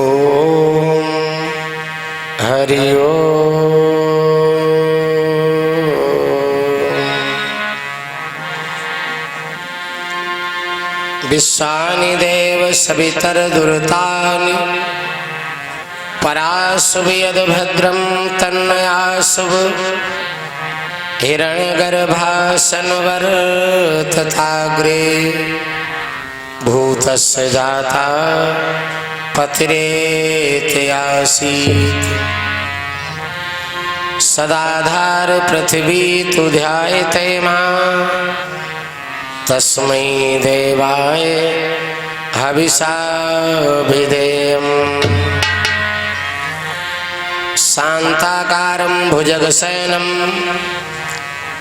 ओम हरि ओम। विश्वानि देव सवितर्दुर्तानि पराशुभ यद्भद्रं तन्नयाशुभ हिरण्यगर्भासनवर्तताग्रे भूतस्य जाता पतिरेत्यासीत् सदाधार पृथ्वी तु ध्यायते मां तस्मै देवाय हविषाभिधेयम्। शान्ताकारं भुजगशयनं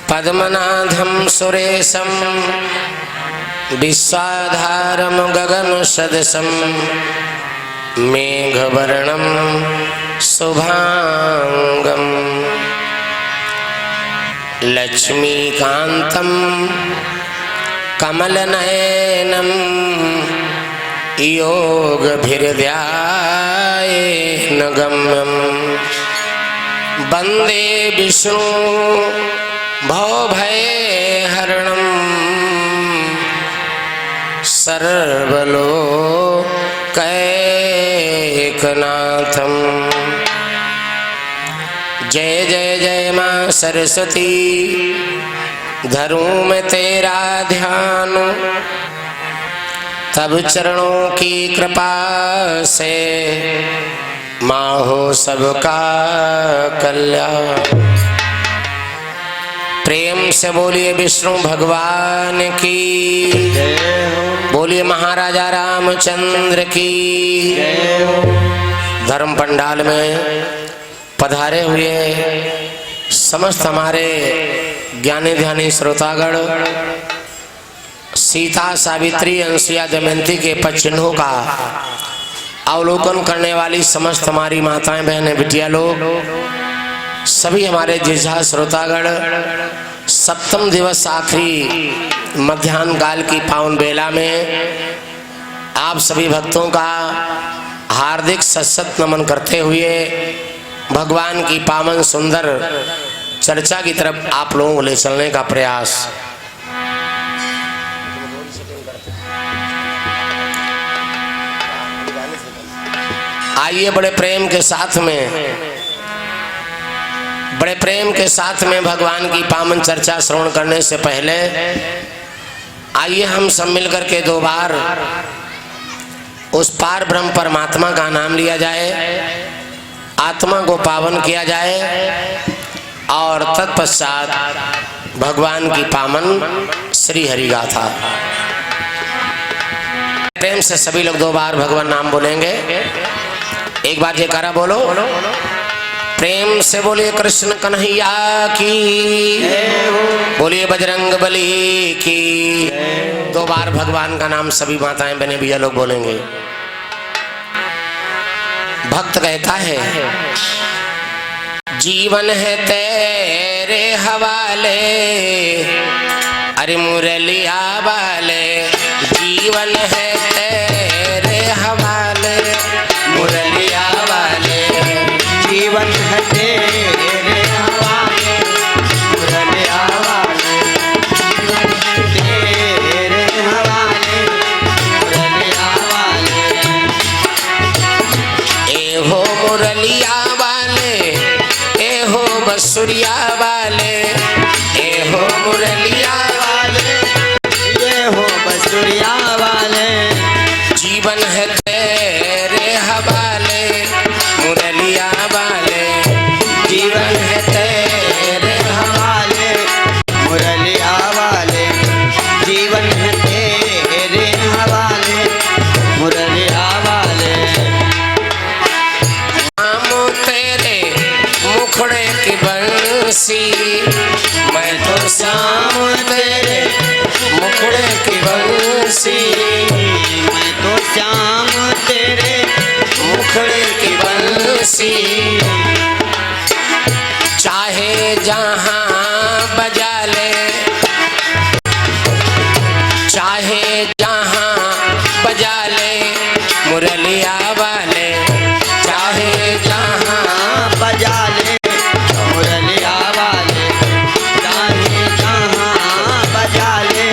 पद्मनाभं सुरेशं विश्वाधारं गगनसदृशं मेघवर्णं शुभांगं लक्ष्मीकान्तं कमलनयनं योगभिर्ध्यायेन गम्यं वन्दे विष्णु भवभयहरणं सर्वलोकैकनाथं। जय जय जय माँ सरस्वती, धरूं मैं तेरा ध्यान, तब चरणों की कृपा से माँ हो सबका कल्याण। प्रेम से बोलिए विष्णु भगवान की, बोलिए महाराजा रामचंद्र की। धर्म पंडाल में पधारे हुए समस्त हमारे ज्ञानी ध्यानी श्रोतागण, सीता सावित्री अनसुया दमयंती के पद चिन्हों का अवलोकन करने वाली समस्त हमारी माताएं बहनें बिटिया लोग, सभी हमारे जिझा श्रोतागण, सप्तम दिवस आखिरी मध्याह्न काल की पावन बेला में आप सभी भक्तों का हार्दिक सत्सत नमन करते हुए भगवान की पावन सुंदर चर्चा की तरफ आप लोगों को ले चलने का प्रयास। आइए बड़े प्रेम के साथ में भगवान की पावन चर्चा श्रवण करने से पहले आइए हम सब मिलकर के दो बार उस पार ब्रह्म परमात्मा का नाम लिया जाए, आत्मा को पावन किया जाए और तत्पश्चात भगवान की पावन श्री हरि गाथा। प्रेम से सभी लोग दो बार भगवान नाम बोलेंगे। एक बार जयकारा बोलो, प्रेम से बोलिए कृष्ण कन्हैया की, बोलिए बजरंग बली की। दो बार भगवान का नाम सभी माताएं बहनें भैया लोग बोलेंगे। भक्त कहता है जीवन है तेरे हवाले, अरे मुरलिया वाले, जीवन है तेरे हवाले, मुरलिया वाले, जीवन है तेरे हवाले, मुरलिया वाले, जीवन है तेरे हवाले, मुरलिया वाले। ए हो मुरलिया वाले, ए हो बसुरिया वाले, ए हो मुरलिया वाले, ये हो बसुरिया वाले, जीवन है तेरे हवाले, मुरलिया वाले, जीवन है तेरे हवाले, मुरलिया वाले, जीवन है तेरे हवाले, मुरलिया वाले। नाम तेरे मुखड़े की बंसी, मैं तो श्याम तेरे मुखड़े की बंसी, मैं तो श्याम तेरे मुखड़े की बंसी, चाहे जहां बजा ले, चाहे जहां बजा ले मुरलिया वाले, चाहे जहाँ बजा ले मुरलिया वाले, चाहे जहाँ बजा ले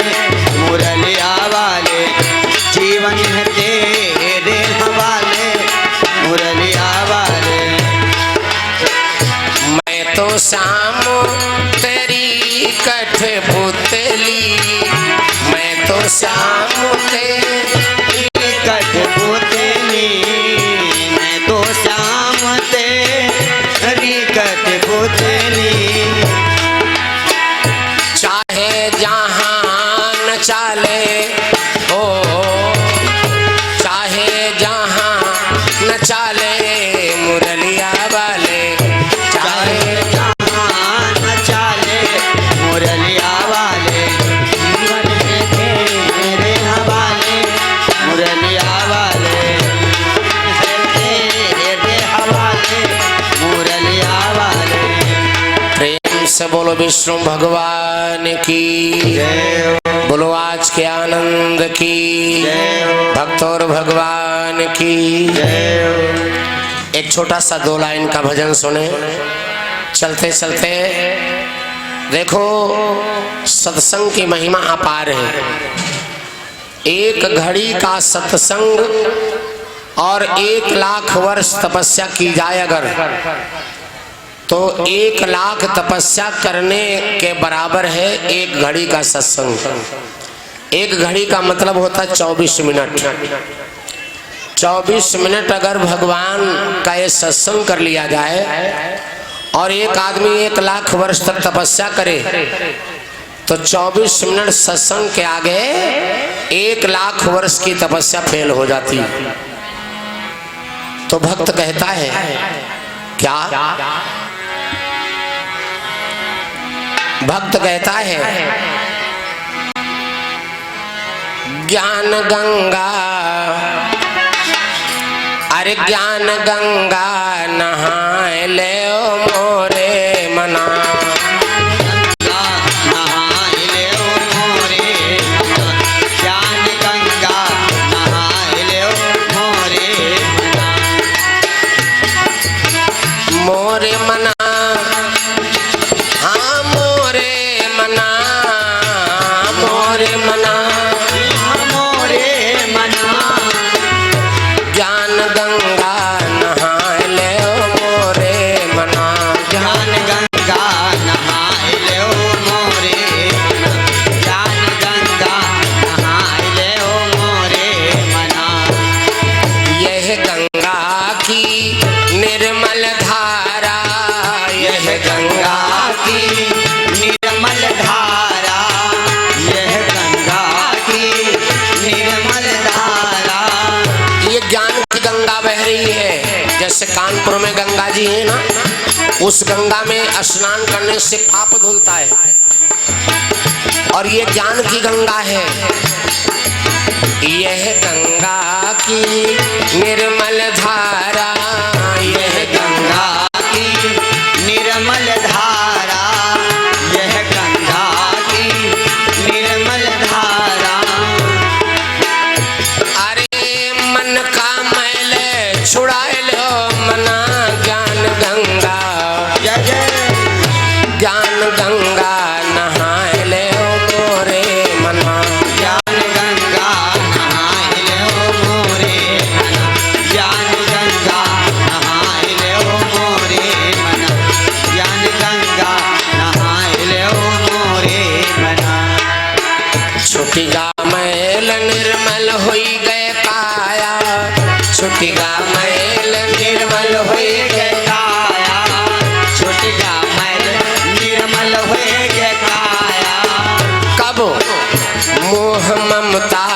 मुरलिया वाले, जीवन है तेरे हवाले मुरलिया वाले। मैं तो शाम तेरी कठपुतली, मैं तो शाम तेरी कठपुतली, मैं तो शाम तेरी कठपुतली, चाहे जहाँ न चाले ओ, चाहे जहाँ न चाले मुरलिया वाले, चाहे जहाँ न चाले मुरलिया वाले, जीवन है तेरे हवाले मुरलिया वाले, तेरे हवाले मुरलिया वाले। प्रेम से बोलो विष्णु भगवान की, बोलो आज के आनंद की, भक्त और भगवान की। एक छोटा सा 2 लाइन का भजन सुने चलते चलते। देखो सत्संग की महिमा अपार है। एक घड़ी का सत्संग और 1 लाख वर्ष तपस्या की जाए अगर, तो 1 लाख तपस्या करने के बराबर है 1 घड़ी का सत्संग। 1 घड़ी का मतलब होता है 24 मिनट। 24 मिनट अगर भगवान का ये सत्संग कर लिया जाए और एक आदमी 1 लाख वर्ष तक तपस्या करे, तो 24 मिनट सत्संग के आगे 1 लाख वर्ष की तपस्या फेल हो जाती। तो भक्त कहता है क्या? भक्त कहता है ज्ञान गंगा, अरे ज्ञान गंगा नहाए ले ओ मोरे मना, नहाए ले ओ मोरे मना, ज्ञान गंगा नहाए ले ओ मोरे मना, मोरे मना, हाँ मोरे मना, मोरे मना, मोरे मना, ज्ञान गंगा नहाए ले ओ मोरे मना, ज्ञान गंगा नहाए ले ओ मोरे मना, ज्ञान गंगा नहाए ले ओ मोरे मना। यह गंगा की निर्मल धारा, यह गंगा की निर्मल धारा, यह गंगा की निर्मल धारा, ये ज्ञान की गंगा बह रही है। जैसे कानपुर में गंगा जी है ना, उस गंगा में स्नान करने से पाप धुलता है, और ये ज्ञान की गंगा है। यह गंगा की निर्मल धारा, यह गंगा की निर्मल धारा, यह गंगा की निर्मल धारा, अरे मन का मैल छुड़ाए लो मना, ज्ञान गंगा, जय जय ज्ञान गंगा नहाए ले ओ मोरे मना, ज्ञान गंगा नहाए ले ओ मोरे मना, ज्ञान गंगा नहाए ले ओ मोरे मना, ज्ञान गंगा नहाए ले ओ मोरे मना। छुटिगा मैल निर्मल हुई गए काया, छुटिगा मैल निर्मल हुई गए काया, छुटिगा मैल निर्मल हुए गए काया, कब मोह ममता,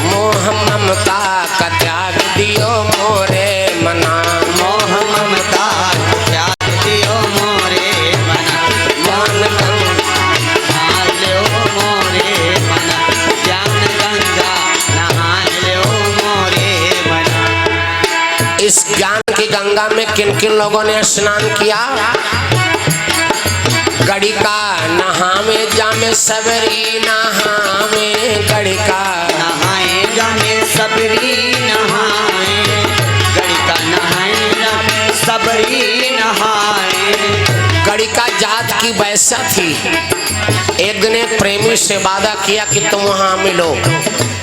मोह ममता का त्याग दियो मोरे मना, मोह ममता त्याग दियो मोरे मना, मोहन गंगा नहा लो मोरे मना, ज्ञान गंगा नहा लो मोरे मना। इस ज्ञान की गंगा में किन किन लोगों ने स्नान किया? गड़ी का नहा में जामे सबरी नहा में, गड़ी का की वैसा थी। एक दिन एक प्रेमी से वादा किया कि तुम वहां मिलो।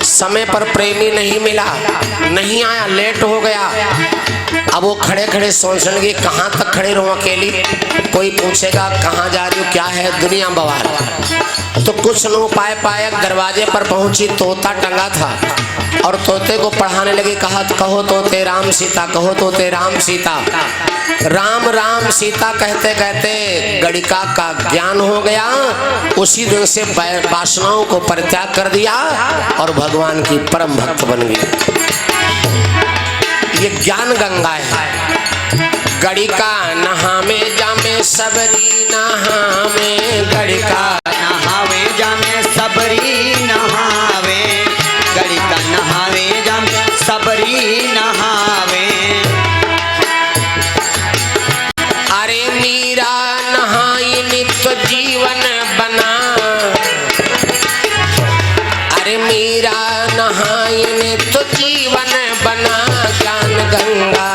समय पर प्रेमी नहीं मिला, नहीं आया, लेट हो गया। अब वो खड़े खड़े सोचने लगी कहाँ तक खड़े रहूं अकेली, कोई पूछेगा कहाँ जा रही हो, क्या है, दुनिया बवाल। तो कुछ न उपाय पाया, दरवाजे पर पहुंची, तोता टंगा था और तोते को पढ़ाने लगी। कहा कहो तोते राम सीता, कहो तोते राम सीता। राम राम सीता कहते कहते गणिका का ज्ञान हो गया। उसी दिन से वासनाओं को परित्याग कर दिया और भगवान की परम भक्त बन गई। ये ज्ञान गंगा है। गणिका नहावे जामे सबरी नहावे, गणिका नहावे जामे सबरी नहावे, गणिका नहावे जामे सबरी नहावे। अरे मीरा नहाई नित्य जीवन बना, अरे मीरा नहाई नित्य जीवन बना। ज्ञान गंगा,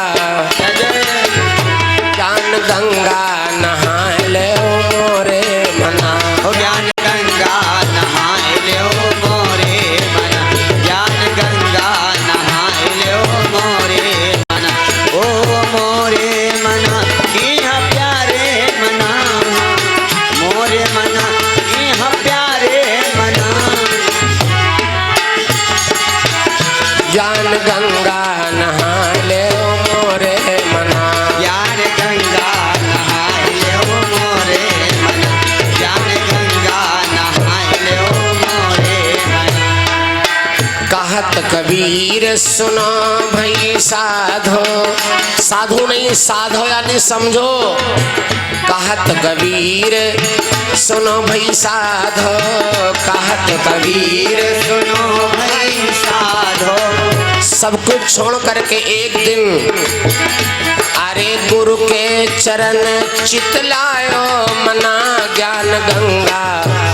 ज्ञान गंगा नहाए ले मोरे मना। ज्ञान गंगा नहाए लो मोरे मना, ज्ञान गंगा नहाए लो मोरे मना। ओ मोरे मना किया प्यारे मना, मोरे मना किया प्यारे मना। ज्ञान गंगा नहाए ले मोरे मना, ज्ञान गंगा नहाए लो मोरे मना, ज्ञान गंगा नहाए लो मोरे मना। कहत कबीर सुनो भई साधो, साधु नहीं साधो यानी समझो। कहत कबीर सुनो भई साधो, कहत कबीर सुनो भाई साधो। सब कुछ छोड़ करके एक दिन अरे गुरु के चरण चितलायो मना। ज्ञान गंगा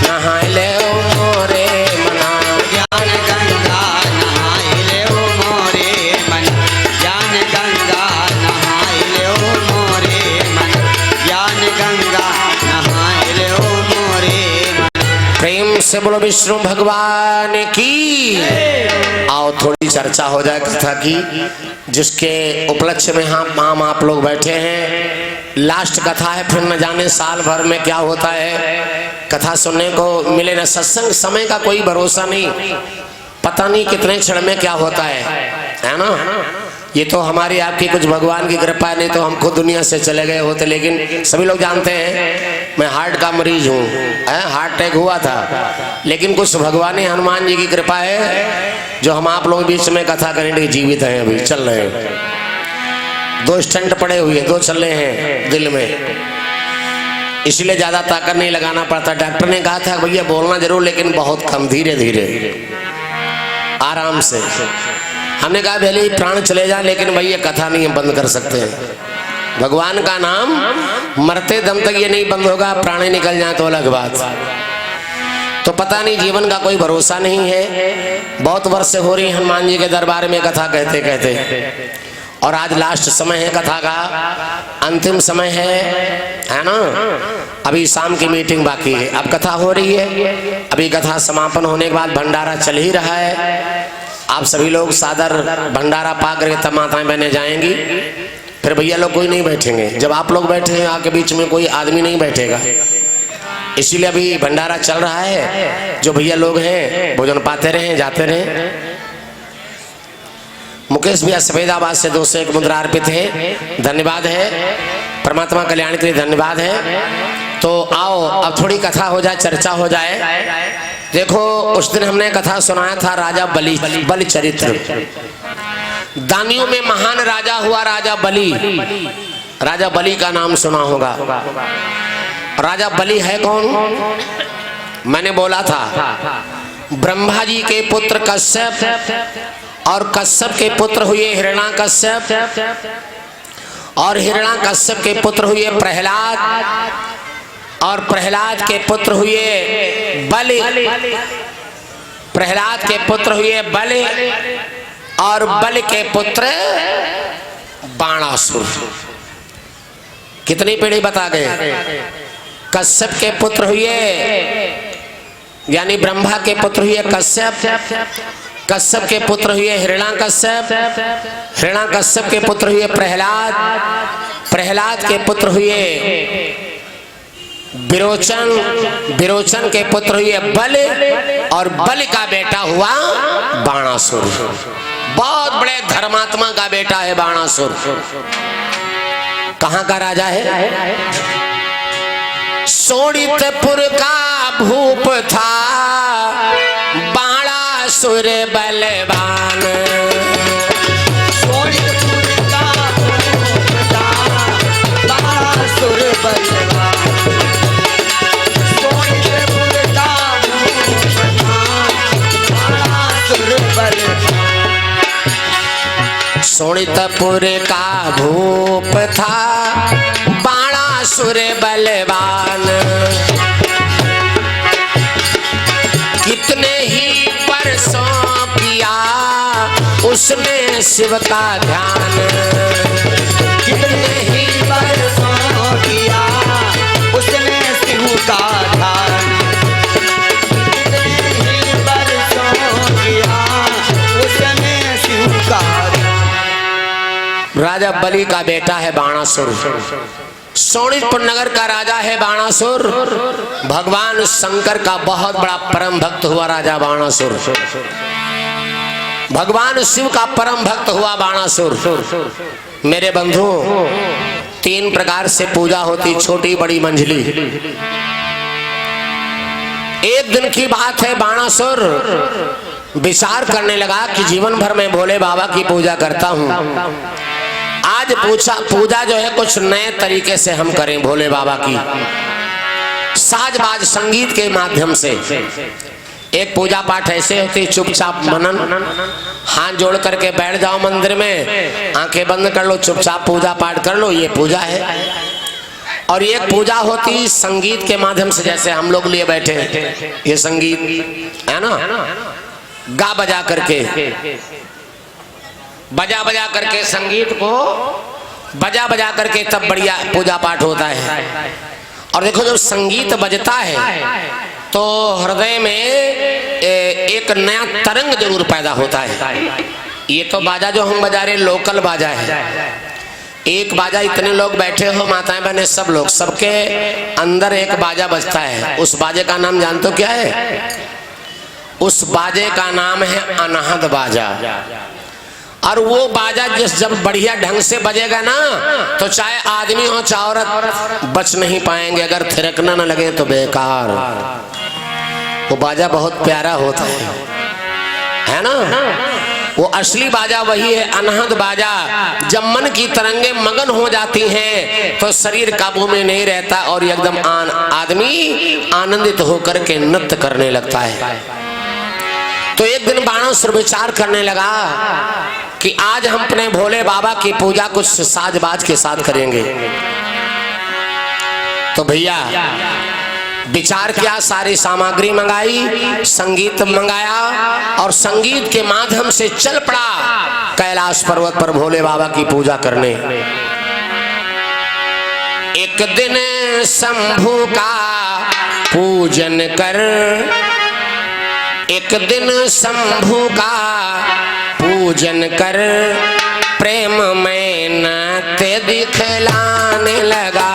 नहाए ले मोरे मना, ज्ञान गंगा नहाए लो मोरे मना, ज्ञान गंगा नहाए लो मोरे मना, ज्ञान गंगा नहाए लो मोरे मना। प्रेम से बोलो विष्णु भगवान की। आओ थोड़ी चर्चा हो जाए कथा की, जिसके उपलक्ष्य में हम आप लोग बैठे हैं। लास्ट कथा है, फिर न जाने साल भर में क्या होता है, कथा सुनने को मिले न। सत्संग समय का कोई भरोसा नहीं, पता नहीं कितने क्षण में क्या होता है ना। ये तो हमारी आपकी कुछ भगवान की कृपा, नहीं तो हम खुद दुनिया से चले गए होते। लेकिन सभी लोग जानते हैं मैं हार्ट का मरीज हूँ, हार्ट अटैक हुआ था, लेकिन कुछ भगवान हनुमान जी की कृपा है जो हम आप लोग बीच में कथा करने के लिए जीवित हैं, अभी चल रहे हैं। 2 स्टंट पड़े हुए, 2 चल रहे हैं दिल में, इसलिए ज्यादा ताकत नहीं लगाना पड़ता। डॉक्टर ने कहा था भैया बोलना जरूर लेकिन बहुत कम, धीरे धीरे आराम से। हमने कहा भले ही प्राण चले जाए लेकिन भैया कथा नहीं हम बंद कर सकते हैं। भगवान का नाम मरते दम तक ये नहीं बंद होगा, प्राण निकल जाए तो अलग बात। तो पता नहीं, जीवन का कोई भरोसा नहीं है। बहुत वर्ष से हो रही हनुमान जी के दरबार में कथा कहते कहते, और आज लास्ट समय है कथा का, अंतिम समय है ना। अभी शाम की मीटिंग बाकी है, अब कथा हो रही है। अभी कथा समापन होने के बाद भंडारा चल ही रहा है। आप सभी लोग सादर भंडारा पा करके तब माताएं बहने जाएंगी, फिर भैया लोग कोई नहीं बैठेंगे। जब आप लोग बैठे हैं आपके बीच में कोई आदमी नहीं बैठेगा, इसीलिए अभी भंडारा चल रहा है। जो भैया लोग हैं भोजन पाते रहें, जाते रहें। मुकेश भैया सफेदाबाद से 201 मुद्रा अर्पित है, धन्यवाद है। परमात्मा कल्याण के लिए धन्यवाद है। तो आओ अब थोड़ी कथा हो जाए, चर्चा हो जाए। देखो उस दिन हमने कथा सुनाया था राजा बलि, बलि चरित्र। दानियों में महान राजा हुआ राजा बलि। राजा बलि का नाम सुना होगा। राजा बलि है कौन? मैंने बोला था ब्रह्मा जी के पुत्र कश्यप, और कश्यप के पुत्र हुए हिरण्याकश्यप, और हिरण्याकश्यप के पुत्र हुए प्रहलाद, और प्रहलाद के पुत्र हुए बलि, प्रहलाद के पुत्र हुए बलि, और बलि के पुत्र बाणासुर। कितनी पीढ़ी बता गए? कश्यप के पुत्र हुए, यानी ब्रह्मा के पुत्र हुए कश्यप, कश्यप के पुत्र हुए हिरण्याकश्यप, हिरण्याकश्यप के पुत्र हुए प्रहलाद, प्रहलाद के पुत्र हुए विरोचन, विरोचन के पुत्र हुए बल, और बल का बेटा हुआ बाणासुर। बहुत बड़े धर्मात्मा का बेटा है बाणासुर। कहाँ का राजा है? शोणितपुर का भूप था बाणासुर बलवान। शोणितपुर का भूप था बाणासुर बलवान। शोणितपुर का भूप था बाणासुर बलवान। शोणितपुर का भूप था बाणासुर बलवान। कितने ही वर्षों किया उसने शिव का ध्यान। कितने ही वर्षों किया उसने शिव का ध्यान। कितने ही वर्षों किया उसने शिव का ध्यान। राजा बलि का बेटा है बाणासुर। शोणितपुर नगर का राजा है बाणासुर। भगवान शंकर का बहुत बड़ा परम भक्त हुआ राजा बाणासुर। भगवान शिव का परम भक्त हुआ बाणासुर। मेरे बंधु, 3 प्रकार से पूजा होती, छोटी बड़ी मंझली। एक दिन की बात है, बाणासुर विचार करने लगा कि जीवन भर में भोले बाबा की पूजा करता हूँ, आज पूजा जो है कुछ नए तरीके से हम करें भोले बाबा की। साज बाज संगीत के माध्यम से। एक पूजा पाठ ऐसे होती, चुपचाप मनन, हाथ जोड़ करके बैठ जाओ मंदिर में, आंखें बंद कर लो, चुपचाप पूजा पाठ कर लो, ये पूजा है। और एक पूजा होती संगीत के माध्यम से, जैसे हम लोग लिए बैठे, ये संगीत है ना, गा बजा करके, बजा बजा करके संगीत को बजा बजा करके तब बढ़िया पूजा पाठ होता है। और देखो जब संगीत बजता है तो हृदय में एक नया तरंग जरूर पैदा होता है। ये तो बाजा जो हम बजा रहे लोकल बाजा है। एक बाजा, इतने लोग बैठे हो, माताएं बहनें सब लोग, सबके अंदर एक बाजा बजता है। उस बाजे का नाम जानते हो क्या है? उस बाजे का नाम है अनहद बाजा। और वो बाजा जब बढ़िया ढंग से बजेगा ना, तो चाहे आदमी हो चाहे औरत बच नहीं पाएंगे। अगर थिरकना ना लगे तो बेकार। वो बाजा बहुत प्यारा होता है ना। वो असली बाजा वही है, अनहद बाजा। जब मन की तरंगे मगन हो जाती हैं तो शरीर काबू में नहीं रहता और एकदम आदमी आनंदित होकर के नृत्य करने लगता है। तो एक दिन बाणासुर विचार करने लगा कि आज हम अपने भोले बाबा की पूजा कुछ साज बाज के साथ करेंगे। तो भैया विचार किया, सारी सामग्री मंगाई, संगीत मंगाया और संगीत के माध्यम से चल पड़ा कैलाश पर्वत पर भोले बाबा की पूजा करने। एक दिन शंभू का पूजन कर, एक दिन शंभू का पूजन कर, प्रेम में नाते दिखलाने लगा।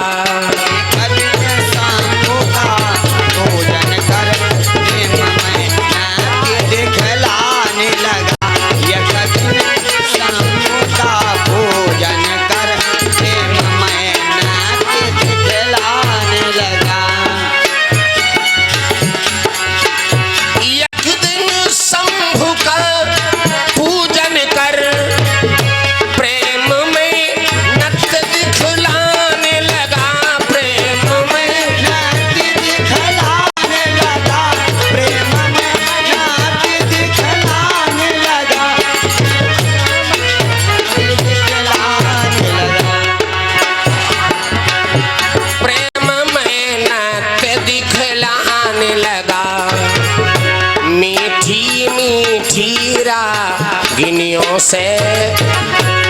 गिनियों से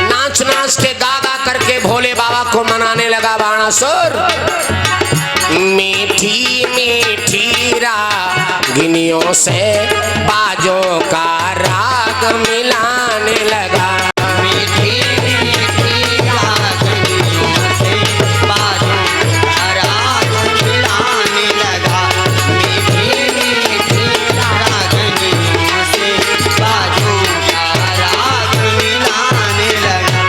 नाच नाच के गा गा करके भोले बाबा को मनाने लगा बाणासुर। मीठी मीठी रागिनियों से बाजों का राग मिलाने लगा। मीठी मीठी रागनियों से बाजों का राग मिलाने लगा। मीठी मीठी रागनियों से बाजों का राग मिलाने लगा।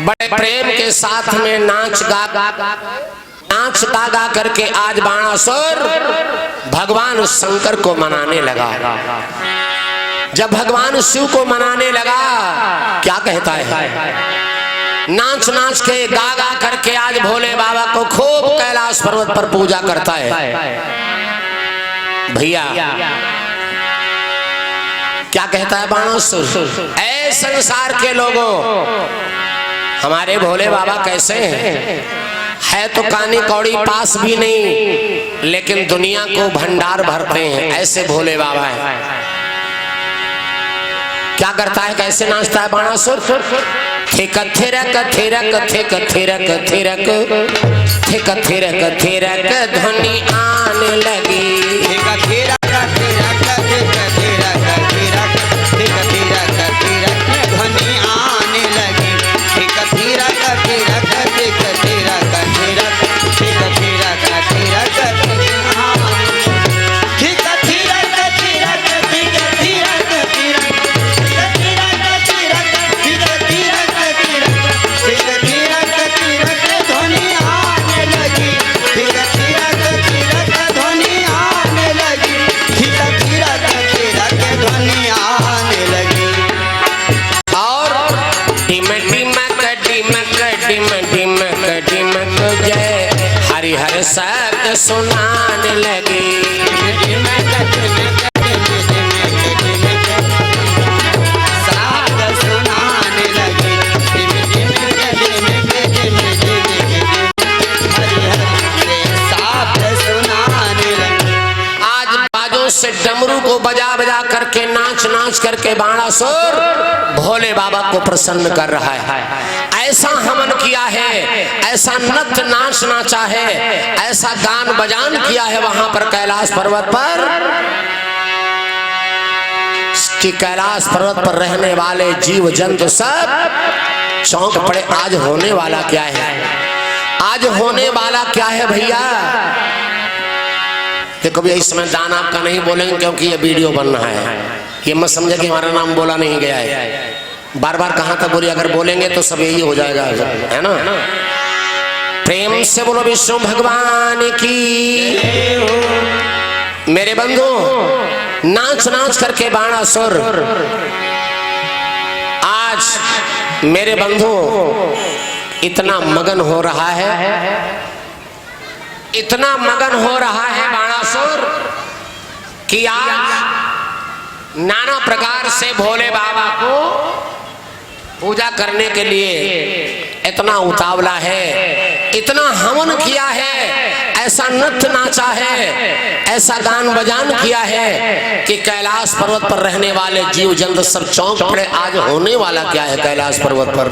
बड़े प्रेम के साथ में नाच गा करके आज बाणासुर भगवान शंकर को मनाने लगा। जब भगवान शिव को मनाने लगा, क्या कहता है? नाच नाच के गा गा करके आज भोले बाबा को खूब कैलाश पर्वत पर पूजा करता है। भैया क्या कहता है बाणासुर? ऐ संसार के लोगों, हमारे भोले बाबा कैसे हैं? है तो कानी कौड़ी पास भी नहीं, लेकिन दुनिया को भंडार भरते हैं। ऐसे भोले बाबा हैं। क्या करता है, कैसे नाचता है बाणासुर? थिरक थिरक थिरक थिरक थिरक थिरक थिरक थिरक थिरक ध्वनि आने लगी। थिरक थिरक थिरक थिरक थिरक थिरक थिरक थिरक थिरक ध्वनि आने लगी। थिरक थिरक थिरक थिरक थिरक थिरक थिरक थिरक थिरक हर शब्द सुनाने लगी। आज बाजों से डमरू को बजा बजा करके नाच नाच करके बाणासुर भोले बाबा को प्रसन्न कर रहा है। ऐसा हवन किया है, ऐसा नृत्य नाच नाचा है, ऐसा गान बजान किया है वहां पर कैलाश पर्वत पर कि कैलाश पर्वत पर रहने वाले जीव जंतु सब चौंक पड़े। आज होने वाला क्या है? आज होने वाला क्या है भैया? देखो भैया, इस समय दान आपका नहीं बोलेंगे क्योंकि ये वीडियो बन रहा है। ये मत समझे कि हमारा नाम बोला नहीं गया है। बार बार कहां तक बोलिए, अगर बोलेंगे तो सब यही हो जाएगा, है ना? प्रेम से बोलो विष्णु भगवान की। मेरे बंधु, नाच नाच करके बाणासुर आज मेरे बंधु इतना मगन हो रहा है, इतना मगन हो रहा है बाणासुर कि आज नाना प्रकार से भोले बाबा को पूजा करने के लिए इतना उतावला है, इतना हवन किया है, ऐसा नृत्य नाचा है, ऐसा गान बजान किया है कि कैलाश पर्वत पर रहने वाले जीव जंतु सब चौंक पड़े। आज होने वाला क्या है कैलाश पर्वत पर?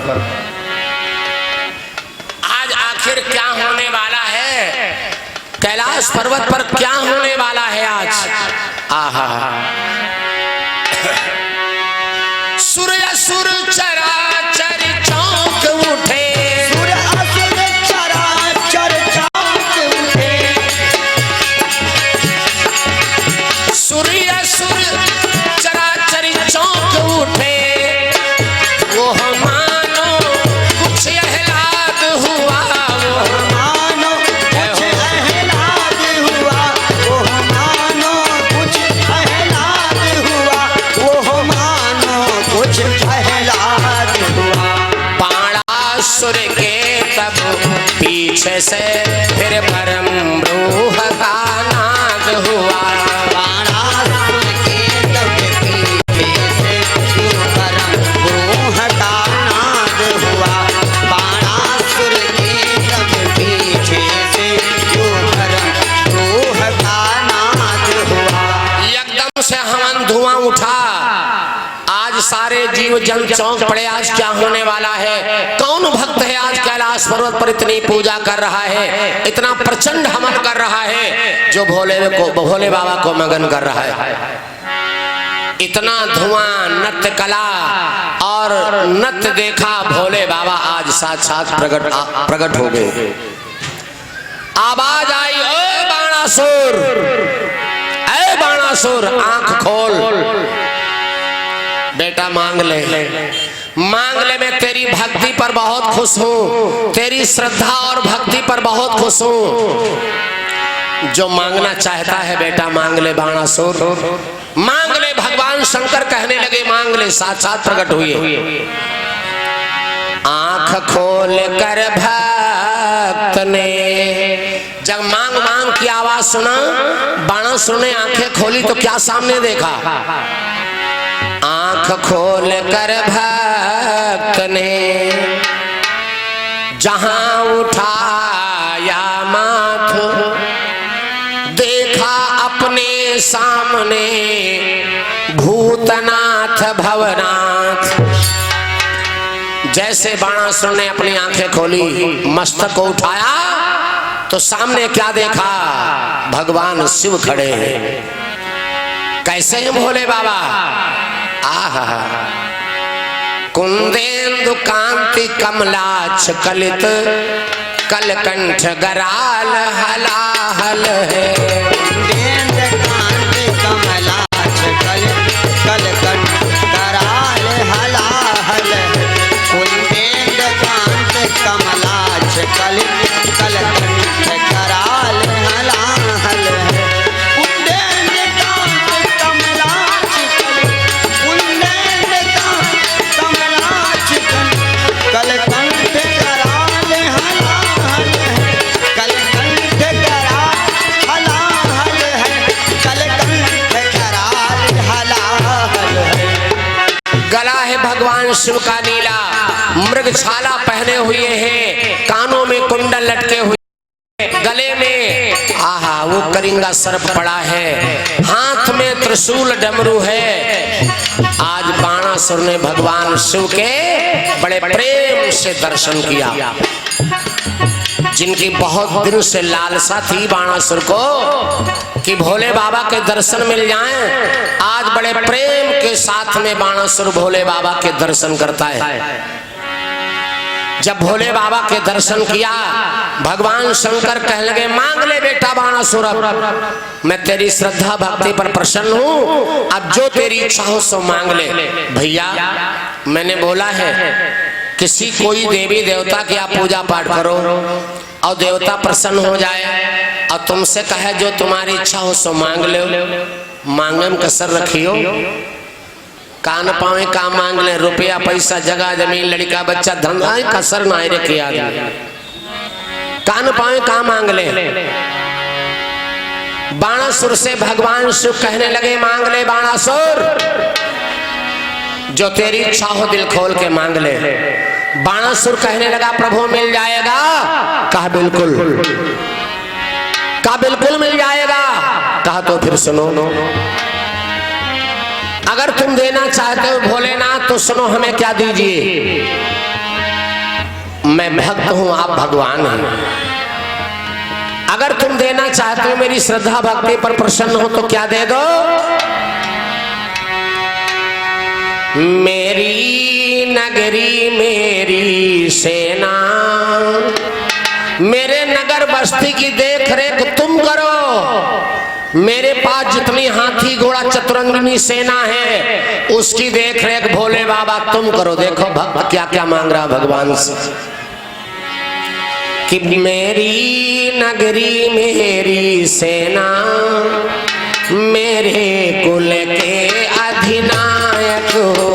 आज आखिर क्या होने वाला है कैलाश पर्वत पर? क्या होने वाला है आज? आहा, सूर्य असुर चराचर चौंक उठे, सूर्य असुर चराचर चौंक उठे। सूर्य असुर चराचर चौंक उठे। वो मानो कुछ आह्लाद हुआ, वो मानो कुछ आह्लाद हुआ, वो मानो कुछ आह्लाद हुआ, वो मानो कुछ आह्लाद हुआ। बाणासुर के तब पीछे से फिर परम ब्रूह का नाद हुआ। बाणासुर के तब पीछे से फिर परम ब्रूह का नाद हुआ। बाणासुर के तब पीछे से फिर परम ब्रूह का नाद हुआ। एकदम से हवन धुआं उठा। आज सारे जीव जन चौंक पड़े, आज क्या होने वाला है? कौन भक्त है आज कैलाश पर्वत पर इतनी पूजा कर रहा है, इतना प्रचंड हवन कर रहा है, जो भोले बाबा को मगन कर रहा है। इतना धुआं, नृत्य कला और नृत्य देखा भोले बाबा आज साक्षात प्रकट हो गए। आवाज आई, ओ बाणासुर, ए बाणासुर, आंख खोल, बेटा मांग ले, मांग ले। मैं तेरी भक्ति पर बहुत खुश हूं, तेरी श्रद्धा और भक्ति पर बहुत खुश हूं। जो मांगना चाहता है बेटा मांग ले बाणासुर, मांग ले। भगवान शंकर कहने लगे मांग ले, साक्षात प्रकट हुए। आंख खोल कर भक्त ने जब मांग मांग की आवाज सुना, बाणासुर ने आंखें खोली तो क्या सामने देखा? आंख खोल कर भक्त ने जहां उठाया माथ, देखा अपने सामने भूतनाथ भवनाथ। जैसे बाणासुर ने अपनी आंखें खोली, मस्तक को उठाया तो सामने क्या देखा? भगवान शिव खड़े हैं। कैसे हैं भोले बाबा? आहा, कुंदेन्दु कांति कमलाक्ष कलित, कलकंठ गराल हलाहल है। कुंदेन्दु कांति कमलाक्ष कलित, कलकंठ गराल हलाहल है। कुंदेन्दु कांति कमलाक्ष कलित, कलकंठ गराल हलाहल है। कुंदेन्दु कांति कमलाक्ष कलित, कुंदेन्दु कांति कमलाक्ष कलित, कलकंठ गराल हलाहल है। कलकंठ गराल हलाहल है, कलकंठ गराल हलाहल है। गला है भगवान शिव का नीला, मृगछाला पहने हुए हैं, कानों में कुंडल लटके हुए, गले में आहा वो करिंगा सर्प पड़ा है, हाथ में त्रिशूल डमरू है। आज बाणासुर ने भगवान शिव के बड़े प्रेम से दर्शन किया। जिनकी बहुत दिन से लालसा थी बाणासुर को कि भोले बाबा के दर्शन मिल जाएं, आज बड़े प्रेम के साथ में बाणासुर भोले बाबा के दर्शन करता है। जब भोले बाबा के दर्शन किया, भगवान शंकर कहने लगे मांग ले बेटा बाणासुर, मैं तेरी श्रद्धा भक्ति पर प्रसन्न हूं, अब जो तेरी इच्छा हो सो मांग ले। भैया मैंने बोला है किसी कोई देवी देवता की आप पूजा पाठ करो और देवता प्रसन्न हो जाए और तुमसे कहे जो तुम्हारी इच्छा हो सो मांग लो, मांगे में कसर रखियो। कान पावे काम मांग ले, रुपया पैसा जगह जमीन लड़का बच्चा धंधा कसर ना रखे आदमी, कान पावे काम मांग ले। बाणासुर से भगवान शिव कहने लगे मांग ले बाणासुर, जो तेरी इच्छा हो दिल खोल के मांग ले। बाणासुर कहने लगा प्रभु मिल जाएगा? कहा बिल्कुल। कहा बिल्कुल मिल जाएगा। कहा तो फिर सुनो, अगर तुम देना चाहते हो भोलेनाथ तो सुनो हमें क्या दीजिए। मैं भक्त हूं, आप भगवान हैं। अगर तुम देना चाहते हो मेरी श्रद्धा भक्ति पर प्रसन्न हो तो क्या दे दो? मेरी नगरी मेरी सेना, मेरे नगर बस्ती की देख रेख तुम करो। मेरे पास जितनी हाथी घोड़ा चतुरंगिनी सेना है उसकी देख रेख भोले बाबा तुम करो। देखो भक्त क्या क्या मांग रहा भगवान से कि मेरी नगरी मेरी सेना, मेरे कुल के अधिनायक हो।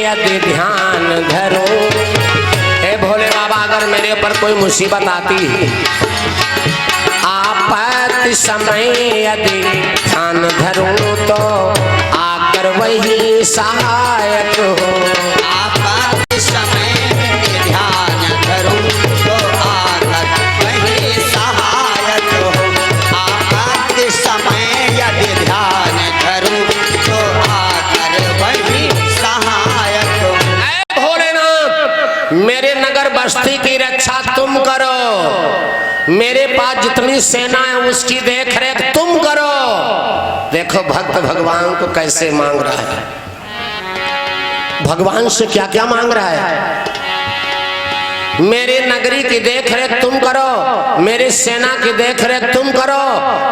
यदि ध्यान धरो। हे भोले बाबा, अगर मेरे ऊपर कोई मुसीबत आती है, आपत्ति समय यदि ध्यान धरूं तो आकर वही सहायक हो। आपत्ति समय ध्यान धरूं तो आकर वही सहायक हो। आपत्ति समय यदि ध्यान धरूं तो आकर वही सहायक हो। ऐ भोलेनाथ, मेरे नगर बस्ती की रक्षा तुम करो, मेरे पास जितनी सेना है उसकी देख रेख तुम करो। देखो भक्त भगवान को कैसे मांग रहा है, भगवान से क्या क्या मांग रहा है। मेरे नगरी की देख रेख तुम करो, मेरे सेना की देख रेख तुम करो,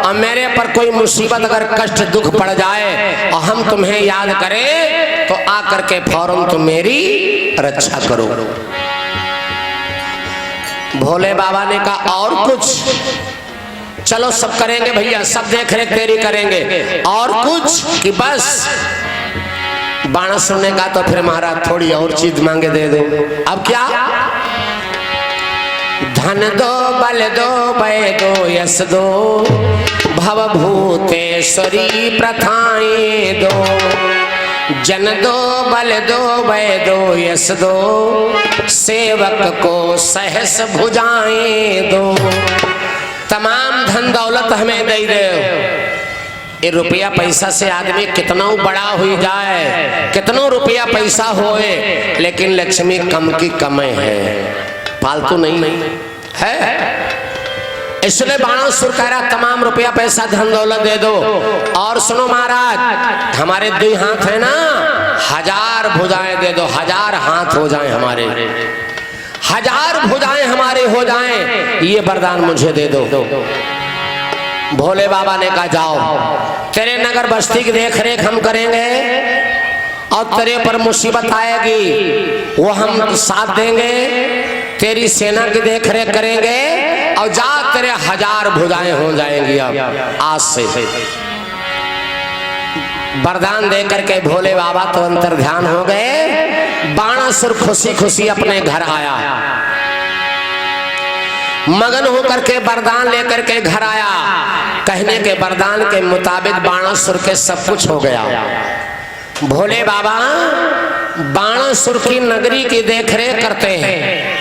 और मेरे पर कोई मुसीबत अगर कष्ट दुख पड़ जाए और हम तुम्हें याद करें तो आकर के फौरन तुम मेरी रक्षा करो। भोले बाबा ने कहा और कुछ? चलो सब करेंगे भैया, सब देख रेख तेरी करेंगे, और कुछ? कि बस बाणा सुनने का तो फिर महाराज थोड़ी और चीज मांगे दे दो। अब क्या? धन दो, बल दो, भय दो, यश दो, भवभूतेश्वरी प्रथाएं दो। जन दो, बल दो, भय दो, यश दो, सेवक को सहस भुजाएं दो। तमाम धन दौलत हमें दे दो। ये रुपया पैसा से आदमी कितना बड़ा हो जाए, कितना रुपया पैसा होए, लेकिन लक्ष्मी कम की कम है, फालतू नहीं है। इसलिए बाणासुर कह रहा तमाम रुपया पैसा धन दौलत दे दो। और सुनो महाराज, हमारे 2 हाथ है ना, 1000 भुजाएं दे दो, 1000 हाथ हो जाएं हमारे, 1000 भुजाएं हमारे हो जाएं, ये वरदान मुझे दे दो। भोले बाबा ने कहा जाओ, तेरे नगर बस्ती की देख रेख हम करेंगे, और तेरे पर मुसीबत आएगी वो हम साथ देंगे, तेरी सेना की देख रेख करेंगे, और जा तेरे 1000 भुजाएं हो जाएंगी। अब आज से वरदान दे करके भोले बाबा तो अंतर ध्यान हो गए। बाणासुर खुशी खुशी अपने घर आया, मगन होकर के वरदान लेकर के घर आया। कहने के वरदान के मुताबिक बाणासुर के सब कुछ हो गया। भोले बाबा बाणासुर की नगरी की देखरेख करते हैं,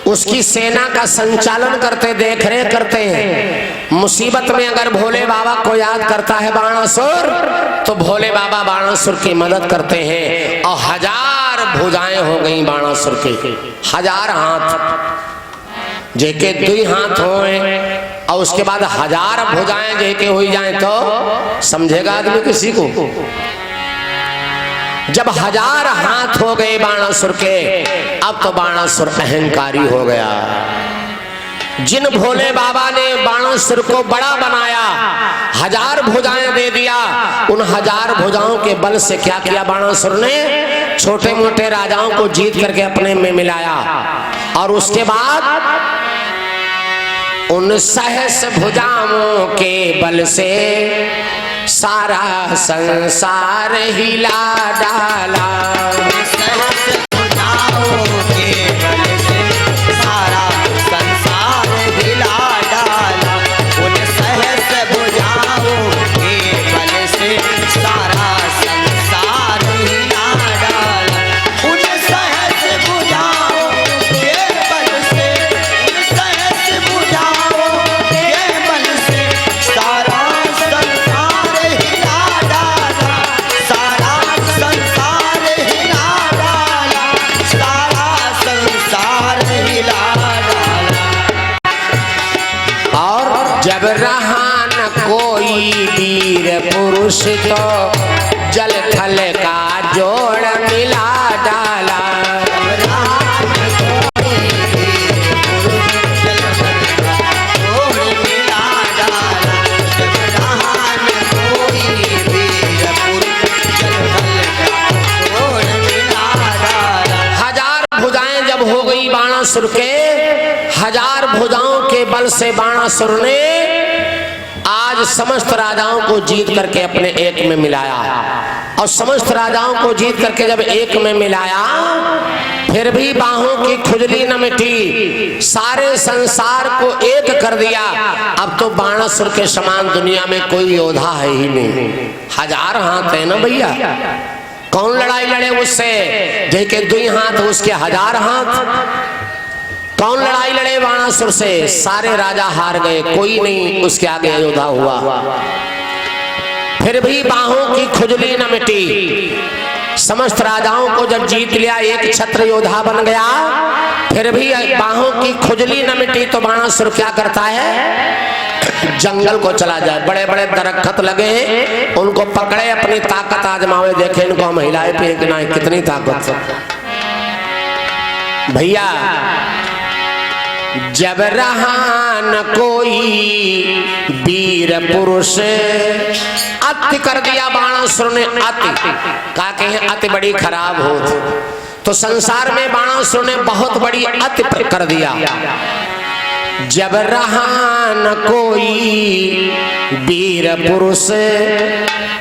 उसकी सेना का संचालन करते, देखरेख करते हैं। मुसीबत में अगर भोले बाबा को याद करता है बाणासुर, तो भोले बाबा बाणासुर की मदद करते हैं। और 1000 भुजाएं हो गई बाणासुर के, 1000 हाथ जेके 2 हाथ होए, और उसके बाद 1000 भुजाएं जेके हो जाए तो समझेगा आदमी किसी को। जब 1000 हाथ हो गए बाणासुर के, अब तो बाणासुर अहंकारी हो गया। जिन भोले बाबा ने बाणासुर को बड़ा बनाया, 1000 भुजाएं दे दिया, उन 1000 भुजाओं के बल से क्या किया बाणासुर ने? छोटे मोटे राजाओं को जीत करके अपने में मिलाया, और उसके बाद उन सहस भुजाओं के बल से सारा संसार हिला डाला। सहस भुजाओं के बल से सारा संसार हिला डाला। उन सहस भुजाओं के बल से सारा संसार हिला डाला। उन सहस भुजाओं के बल से, उन सहस भुजाओं के बल से सारा संसार हिला डाला। सारा संसार हिला डाला। सारा संसार हिला डाला। और जब रहा न कोई वीर पुरुष, तो जल थल का जोड़ मिला डाला। बाणासुर के 1000 भुजाओं के बल से बाणासुर ने आज आज समस्त राजाओं को जीत करके अपने एक में मिलाया, और समस्त राजाओं को जीत करके जब एक में मिलाया फिर भी बाहों की खुजली न मिटी, सारे संसार को एक कर दिया। अब तो बाणासुर के समान दुनिया में कोई योद्धा है ही नहीं। 1000 हाथ है ना भैया, कौन लड़ाई लड़े उससे? देखे 2 हाथ उसके 1000 हाथ। कौन लड़ाई लड़े बाणासुर से? सारे राजा हार गए, कोई नहीं उसके आगे योद्धा हुआ। फिर भी बाहों की खुजली न मिटी, समस्त राजाओं को जब जीत लिया, एक छत्र योद्धा बन गया, फिर भी बाहों की खुजली न मिटी। तो बाणासुर क्या करता है? जंगल को चला जाए, बड़े बड़े दरख्त लगे हैं उनको पकड़े, अपनी ताकत आजमावे, देखे इनको हम हिलाए फेंकना है, कितनी ताकत। भैया जब रहा न कोई वीर पुरुष, अति कर दिया बाणासुर ने। अति का कहें, अति बड़ी खराब हो, तो संसार में बाणासुर ने बहुत बड़ी अति कर दिया। जब रहा न कोई वीर पुरुष,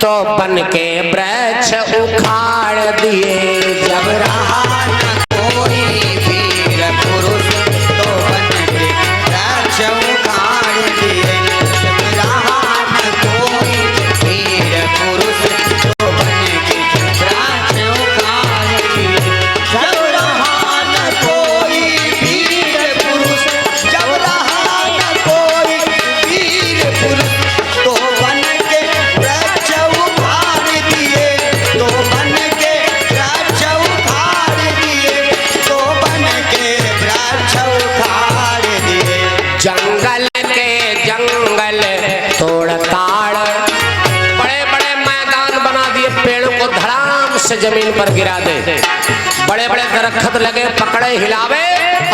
तो बन के वृक्ष उखाड़ दिए। जब रहा न कोई वीर पुरुष, तो बन के वृक्ष उखाड़ दिए। जब रहा न कोई वीर पुरुष, तो बन के वृक्ष उखाड़ दिए। जब रहा न कोई वीर पुरुष, जब रहा न कोई वीर पुरुष, तो बन के वृक्ष उखाड़ दिए। तो बन के वृक्ष उखाड़ दिए। तो बन के वृक्ष उखाड़ दिए। जंगल के जंगल तोड़ ताड़, बड़े बड़े मैदान बना दिए, पेड़ों को धड़ाम से जमीन पर गिरा दे। बड़े बड़े दरख्त लगे, पकड़े हिलावे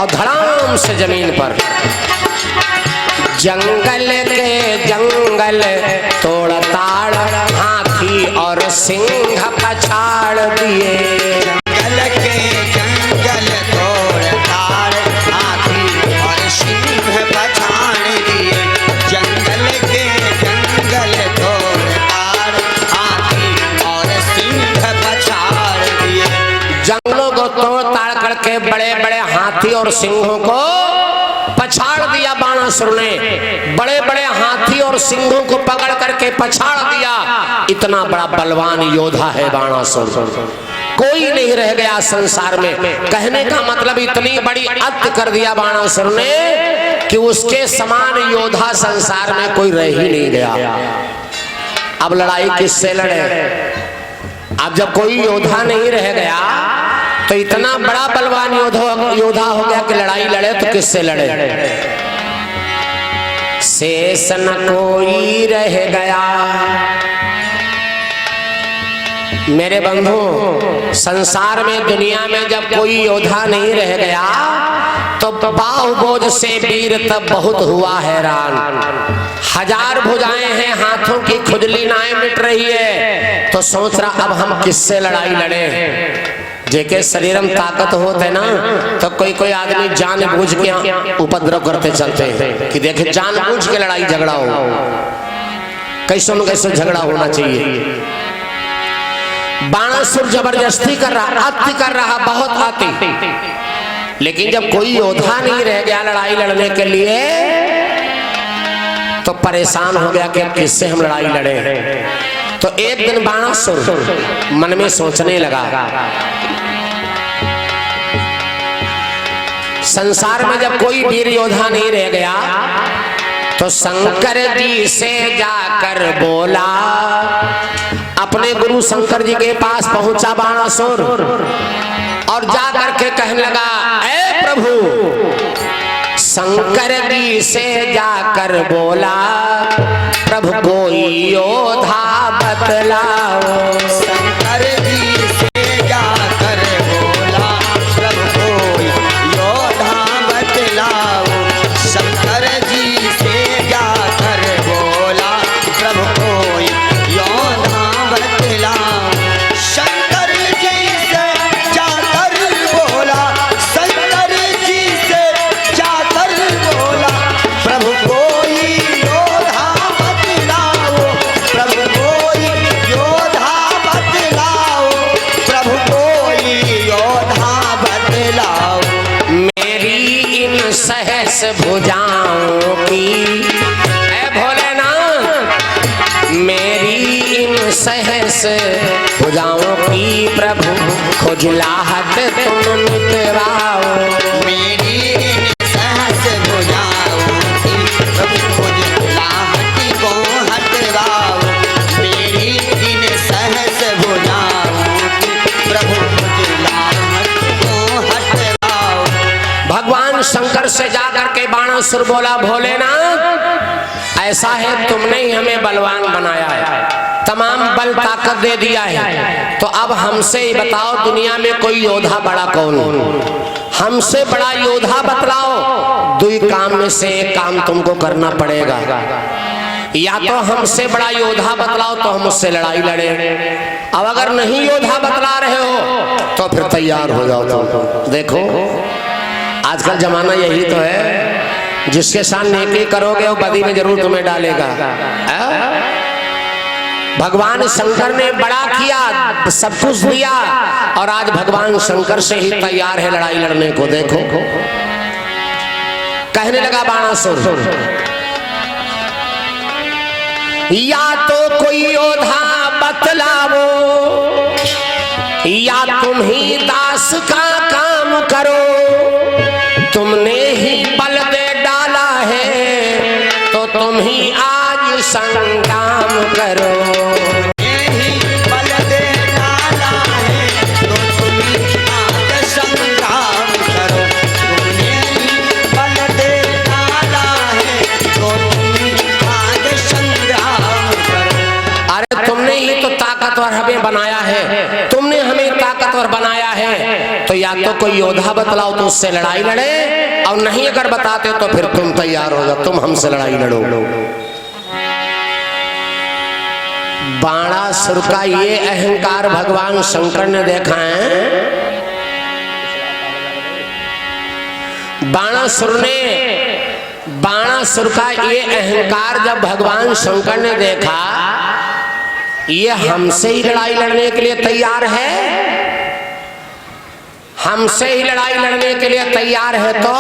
और धड़ाम से जमीन पर। जंगल के जंगल तोड़ ताड़, हाथी और सिंह पछाड़ दिए। जंगल के जंगल तोड़ ताड़, हाथी और सिंह पछाड़ दिए। जंगल के जंगल तोड़ ताड़, हाथी और सिंह पछाड़ दिए। जंगलों को तोड़ ताड़ करके बड़े बड़े हाथी और सिंहों को पछाड़ दिया बाणासुर ने। बड़े बड़े हाथी और सिंहों को पकड़ करके पछाड़ दिया। इतना बड़ा बलवान योद्धा है बाणासुर, कोई नहीं रह गया संसार में। कहने का मतलब इतनी बड़ी अत्य कर दिया बाणासुर ने कि उसके समान योद्धा संसार में कोई रह ही नहीं गया। अब लड़ाई किससे लड़े? अब जब कोई योद्धा नहीं रह गया तो इतना बड़ा बलवान योद्धा हो गया कि लड़ाई लड़े तो किससे लड़े? शेष न कोई रह गया। मेरे बंधु, संसार में दुनिया में जब कोई योद्धा नहीं रह गया तो बाहुबोझ से वीर तब बहुत हुआ हैरान। 1000 भुजाएं हैं, हाथों की खुजली नाएं मिट रही है, तो सोच रहा अब हम किससे लड़ाई लड़े? जेके शरीरम ताकत होते ना, तो कोई कोई आदमी जानबूझ के उपद्रव करते चलते हैं कि देखे जानबूझ के लड़ाई झगड़ा हो। कैसों में कैसों झगड़ा होना चाहिए। बाणासुर जबरदस्ती कर रहा, अति कर रहा, बहुत अति। लेकिन जब कोई योद्धा नहीं रह गया लड़ाई लड़ने के लिए तो परेशान हो गया कि किससे हम लड़ाई लड़े। तो एक दिन बाणासुर मन में सोचने लगा, संसार में जब कोई वीर योद्धा नहीं रह गया तो शंकर जी से जाकर बोला। अपने गुरु शंकर जी के पास पहुंचा बाणासुर और जाकर के कहने लगा, ऐ प्रभु। शंकर जी से जाकर बोला, प्रभु कोई योद्धा बतलाओ। शंकर जी से जाकर बोला, प्रभु कोई योद्धा बतलाओ। शंकर जी से जाकर बोला, प्रभु कोई योद्धा बतलाओ। शंकर जी से जाकर बोला, शंकर जी से जाकर बोला, प्रभु कोई योद्धा बतलाओ। मेरी इन सहस भुजाओं की प्रभु खुजलाहट तुम मिटवाओ। मेरी इन सहस भुजाओं की प्रभु खुजलाहट को हटवाओ। मेरी इन सहस भुजाओं की प्रभु खुजलाहट को हटवाओ। भगवान शंकर से जाकर के बाणासुर बोला, भोलेनाथ ऐसा है तुमने ही हमें बलवान बनाया है, तमाम बल ताकत दे दिया है, तो अब हमसे ही बताओ दुनिया में कोई योद्धा बड़ा कौन? हमसे बड़ा योद्धा बतलाओ। दुई काम में से एक काम तुमको करना पड़ेगा, या तो हमसे बड़ा योद्धा बतलाओ तो हम उससे लड़ाई लड़े, अब अगर नहीं योद्धा बतला रहे हो तो फिर तैयार हो जाओ तुम। देखो आजकल जमाना यही तो है, जिसके साथ नेकी करोगे वो बदी में जरूर तुम्हें डालेगा। भगवान शंकर ने बड़ा किया, सब कुछ दिया, और आज भगवान शंकर से ही तैयार है लड़ाई लड़ने को। देखो कहने लगा बाणासुर, या तो कोई योद्धा बतलाओ या तुम ही दास का काम करो। तुमने ही बल दे डाला है तो तुम ही आज संग्राम करो। यही बल दे डाला है तो तुम ही आज संग्राम करो। तुमने ही बल दे डाला है तो तुम ही आज संग्राम करो। अरे तुमने ही तो ताकतवर हमें बनाया है, तुमने हमें ताकतवर बनाया है, तो या तो कोई योद्धा बतलाओ तो उससे लड़ाई लड़े, और नहीं अगर बताते तो फिर तुम तैयार हो जाओ, तुम हमसे लड़ाई लड़ो। बाणासुर का ये अहंकार भगवान शंकर ने देखा है। बाणासुर का ये अहंकार जब भगवान शंकर ने देखा, ये हमसे ही लड़ाई लड़ने के लिए तैयार है, हमसे ही लड़ाई लड़ने के लिए तैयार है, तो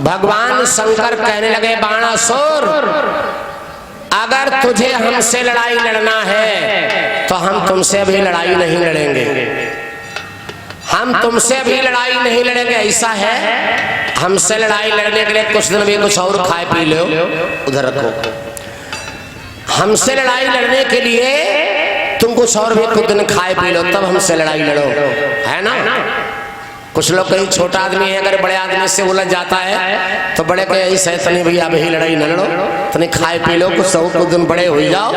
भगवान शंकर कहने लगे, बाणासुर अगर तुझे हमसे लड़ाई लड़ना है तो हम तुमसे अभी लड़ाई नहीं लड़ेंगे, हम तुमसे अभी लड़ाई नहीं लड़ेंगे। ऐसा है हमसे लड़ाई लड़ने के लिए कुछ दिन भी कुछ और खाए पी लो, उधर रखो। हमसे लड़ाई लड़ने के लिए तुम कुछ और भी कुछ दिन खाए पी लो, तब हमसे लड़ाई लड़ो, है ना। कुछ लोग कहीं छोटा आदमी है अगर बड़े आदमी से उलझ जाता है तो बड़े कहे ऐसा है तनी भैया अभी लड़ाई न लड़ो, तनी खाए पी लो, कुछ सौ कुछ दिन बड़े हो जाओ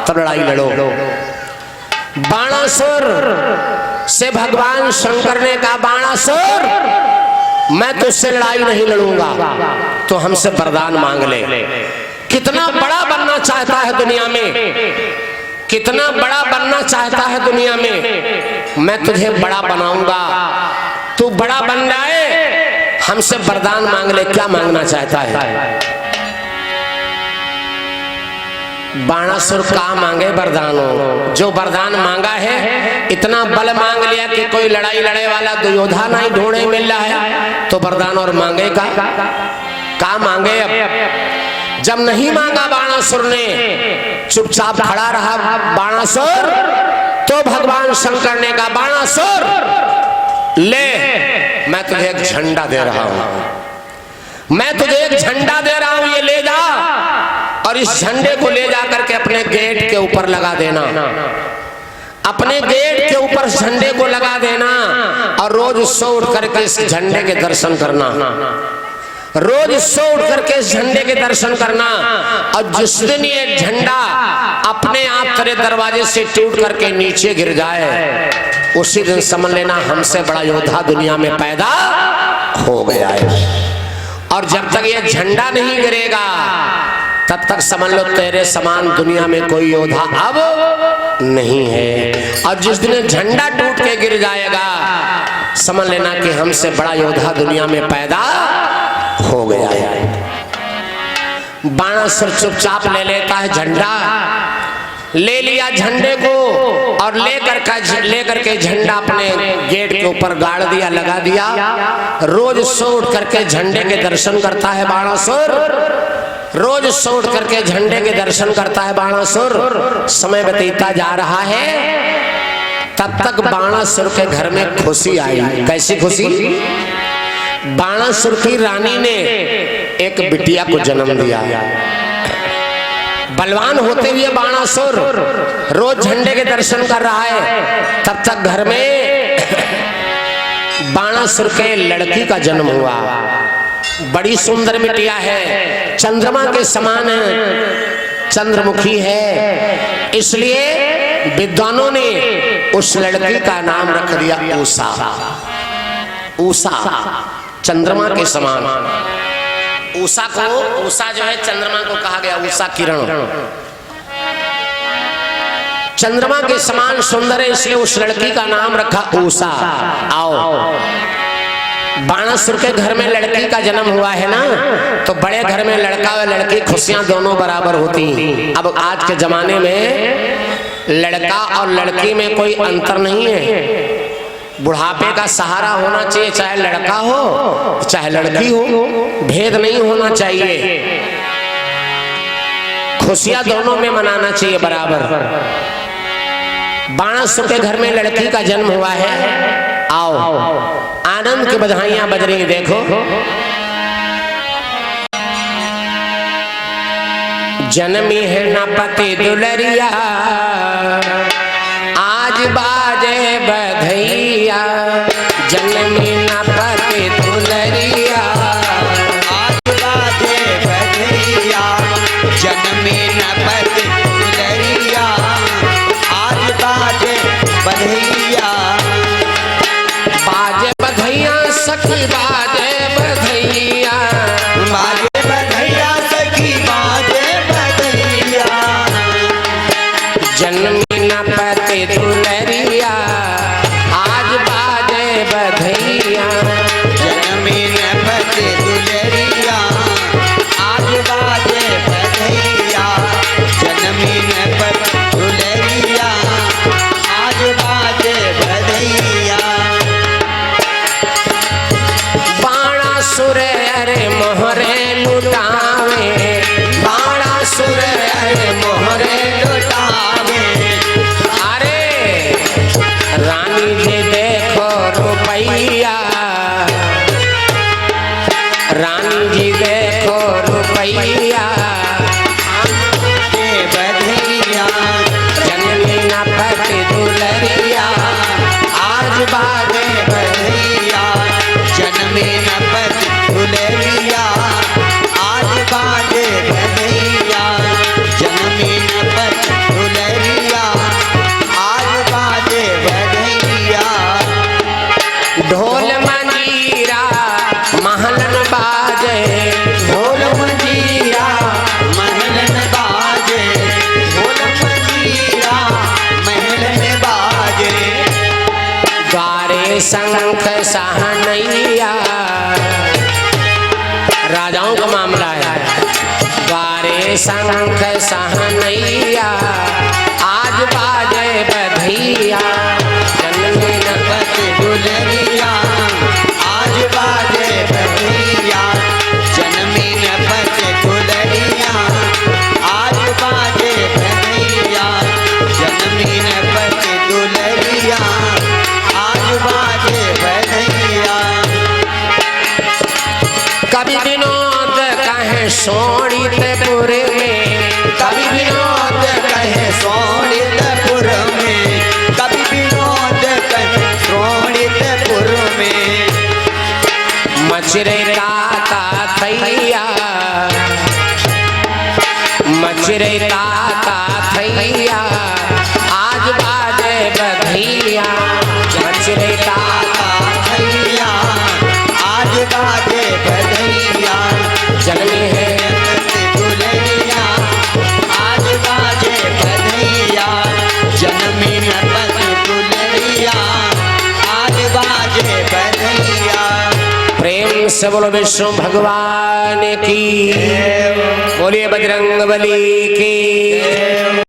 तब लड़ाई लड़ो। बाणासुर से भगवान शंकर ने कहा, बाणासुर मैं तुझसे लड़ाई नहीं लड़ूंगा, तो हमसे वरदान मांग ले। कितना बड़ा बनना चाहता है दुनिया में, कितना बड़ा बनना चाहता है दुनिया में, मैं तुझे बड़ा बनाऊंगा, तू बड़ा बन जाए, हमसे वरदान मांग ले। क्या मांगना चाहता है? बाणासुर का मांगे वरदान, जो वरदान मांगा है इतना बल मांग लिया कि कोई लड़ाई लड़े वाला दुर्योधन नहीं ढूंढे मिल रहा है, तो वरदान और मांगेगा का मांगे। अब जब नहीं मांगा बाणासुर ने, चुपचाप खड़ा रहा बाणासुर, तो भगवान शंकर ने कहा, बाणासुर ले मैं तुझे एक झंडा दे रहा हूं, मैं तुझे एक झंडा दे रहा हूं, ये ले जा, और इस झंडे को ले जा करके अपने गेट के ऊपर लगा देना, अपने गेट के ऊपर झंडे को लगा देना, और रोज सो उठ करके इस झंडे के दर्शन करना, रोज सो उठ करके इस झंडे के दर्शन करना। और जिस दिन ये झंडा अपने आप तेरे दरवाजे से टूट करके नीचे गिर जाए, उसी दिन समझ लेना हमसे बड़ा योद्धा दुनिया में पैदा हो गया है। और जब तक ये झंडा नहीं गिरेगा तब तक समझ लो तेरे समान दुनिया में कोई योद्धा अब नहीं है। और जिस दिन झंडा टूट के गिर जाएगा, समझ लेना कि हमसे बड़ा योद्धा दुनिया में पैदा हो गया है। बाणासुर चुपचाप ले लेता है झंडा, ले लिया झंडे को, और लेकर के झंडा अपने गेट के ऊपर गाड़ दिया, लगा दिया। रोज सो उठ करके झंडे के दर्शन करता है बाणासुर, रोज सो उठ करके झंडे के दर्शन करता है बाणासुर। समय व्यतीता जा रहा है, तब तक बाणासुर के घर में खुशी आई। कैसी खुशी? बाणासुर की रानी ने एक बिटिया को जन्म दिया। बलवान होते हुए बाणासुर रोज झंडे के दर्शन कर रहा है, तब तक घर में बाणासुर के लड़की का जन्म हुआ। बड़ी सुंदर बिटिया है, चंद्रमा के समान चंद्रमुखी है, इसलिए विद्वानों ने उस लड़की का नाम रख दिया उषा। उषा चंद्रमा के समान। उषा को, उषा जो है चंद्रमा को कहा गया, उषा किरण चंद्रमा के समान सुंदर है, इसलिए उस लड़की का नाम रखा उषा। आओ, बाणासुर के घर में लड़की का जन्म हुआ है ना, तो बड़े घर में लड़का और लड़की खुशियां दोनों बराबर होती। अब आज के जमाने में लड़का और लड़की में कोई अंतर नहीं है। बुढ़ापे का सहारा होना चाहिए, चाहे लड़का हो चाहे लड़की हो, भेद नहीं होना चाहिए। खुशियां दोनों में मनाना चाहिए बराबर। बाणासुर के घर में लड़की का जन्म हुआ है। आओ, आनंद की बधाइयां बज रही। देखो, जन्मी है न पति दुलरिया, आज बाजे बधैया। जन्मी न पति दुलरिया, आज बाजे बधैया। जन्मी न पति दुलरिया, आज बाजे बधैया। बाजे बधैया सखी बाजे बधैया, बाजे बधैया सखी बाजे बधैया। जन्मी न पति दुलरिया, आज बाजे बधैया। जन्मी न पति दुलरिया, आज बाजे बधैया। जन्मी न पति दुलरिया, आज बाजे बधैया। बाणासुर अरे मोहरे लुटावे, बाणासुर अरे मोहरे लुटावे। अरे रानी जी देखो रुपैया, रानी जी देखो रुपैया। बाजे बधैया। जन्मी न पति दुलरिया, आज बाजे बधैया। जन्मी न पति दुलरिया, आज बाजे बधैया। जन्मी न पति दुलरिया, आज बाजे बधैया। ढोल मंजीरा महलन बाजे, ढोल मंजीरा महलन बाजे। ढोल मंजीरा महलन बाजे। द्वारे शंख सहनैया। राजाओं का मामला है। द्वारे शंख सहनैया, आज बाजे बधैया। जन्मी न पति दुलरिया, आज बाजे बधैया। जन्मी न पति दुलरिया, आज बाजे बधैया। जन्मी न पति दुलरिया, आज बाजे बधैया। कभी विनोद कहे सोनितपुर में, कभी विनोद कहे सोनितपुर में। कभी विनोद कहे सोनितपुर में। मचरे ताता थैया, मचरे ताता थैया। आज बाजे बधैया। मचरे ताता भैया, आज बाजे बधैया। जन्मी है दुलरिया, आज बाजे बधैया। जन्मी न पति दुलरिया, आज बाजे बधैया। प्रेम से बोलो विष्णु भगवान की, बोलिए बजरंग बली की।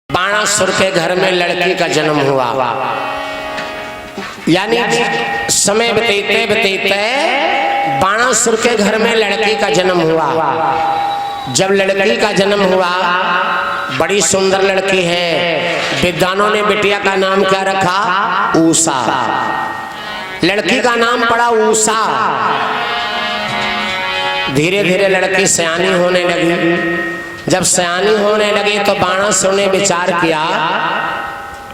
बाणासुर के घर में लड़की का जन्म हुआ, यानी समय बीतते बीतते बाणासुर के घर में लड़की का जन्म हुआ। जब लड़की का जन्म हुआ, बड़ी सुंदर लड़की है, विद्वानों ने बिटिया का नाम क्या रखा? ऊषा। लड़की का नाम पड़ा ऊषा। धीरे धीरे लड़की सयानी होने लगी। जब सयानी होने लगी तो बाणासुर ने विचार किया,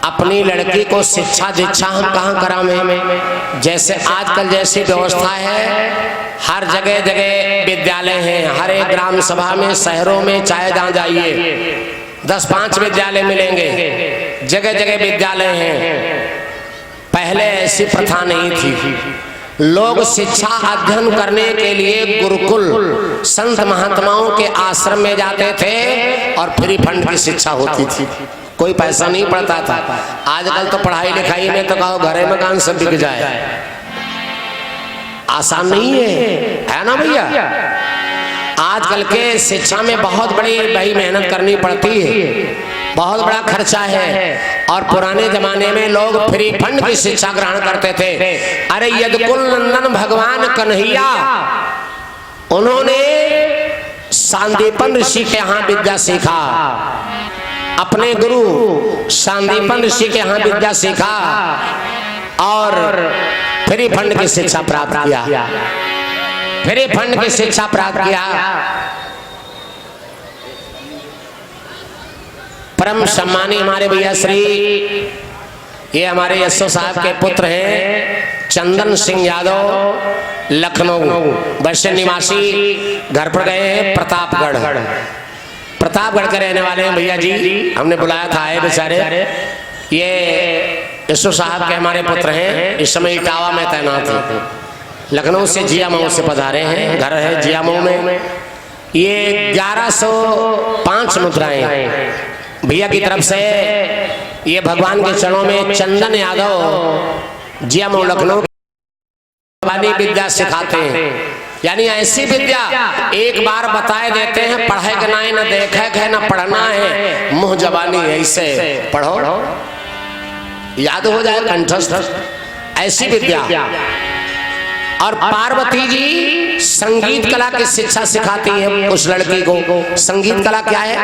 अपनी लड़की को शिक्षा दीक्षा हम कहाँ करावें? जैसे आजकल जैसी व्यवस्था है, हर जगह जगह विद्यालय हैं, हर एक ग्राम सभा में, शहरों में, चाहे जहाँ जाइए 10-5 विद्यालय मिलेंगे, जगह जगह विद्यालय हैं। पहले ऐसी प्रथा नहीं थी। लोग शिक्षा अध्ययन करने के लिए गुरुकुल, संत महात्माओं के आश्रम में जाते थे और फ्री फंड की शिक्षा होती थी, कोई पैसा नहीं पड़ता था। आजकल तो पढ़ाई लिखाई में तो कहो घरे मकान सब बिक जाए, आसान नहीं है ना भैया? आजकल के शिक्षा में बहुत बड़ी भाई मेहनत करनी पड़ती है, बहुत बड़ा खर्चा है। और पुराने जमाने में लोग फ्री फंड की शिक्षा ग्रहण करते थे। अरे यदकुल नंदन भगवान कन्हैया, उन्होंने सांदीपन ऋषि के यहाँ विद्या सीखा, अपने गुरु सांदीपन ऋषि के यहाँ विद्या सीखा और फ्री फंड की शिक्षा प्राप्त किया, फ्री फंड की शिक्षा प्राप्त किया। परम सम्मानी हमारे भैया श्री, ये हमारे यशो साहब के पुत्र हैं चंदन सिंह यादव, लखनऊ वैश्य निवासी, घर पर गए हैं प्रतापगढ़ के रहने वाले हैं भैया जी। हमने बुलाया था, आए बेचारे। ये यशो साहब के हमारे पुत्र हैं, इस समय इटावा में तैनात हैं, लखनऊ से जिया मऊ से पधारे हैं, घर है जिया मऊ में। ये 1105 मुद्राएं भैया की तरफ से ये भगवान के चरणों में चंदन यादव जिया मऊ लखनऊ विद्या सिखाते हैं। यानी ऐसी विद्या एक बार बताए देते हैं, पढ़े के ना न देखे के न पढ़ना है, मुंह जबानी ऐसे पढ़ो याद हो जाए कंठस्थ, ऐसी विद्या। और पार्वती जी संगीत कला की शिक्षा सिखाती है उस लड़की को। संगीत कला क्या है?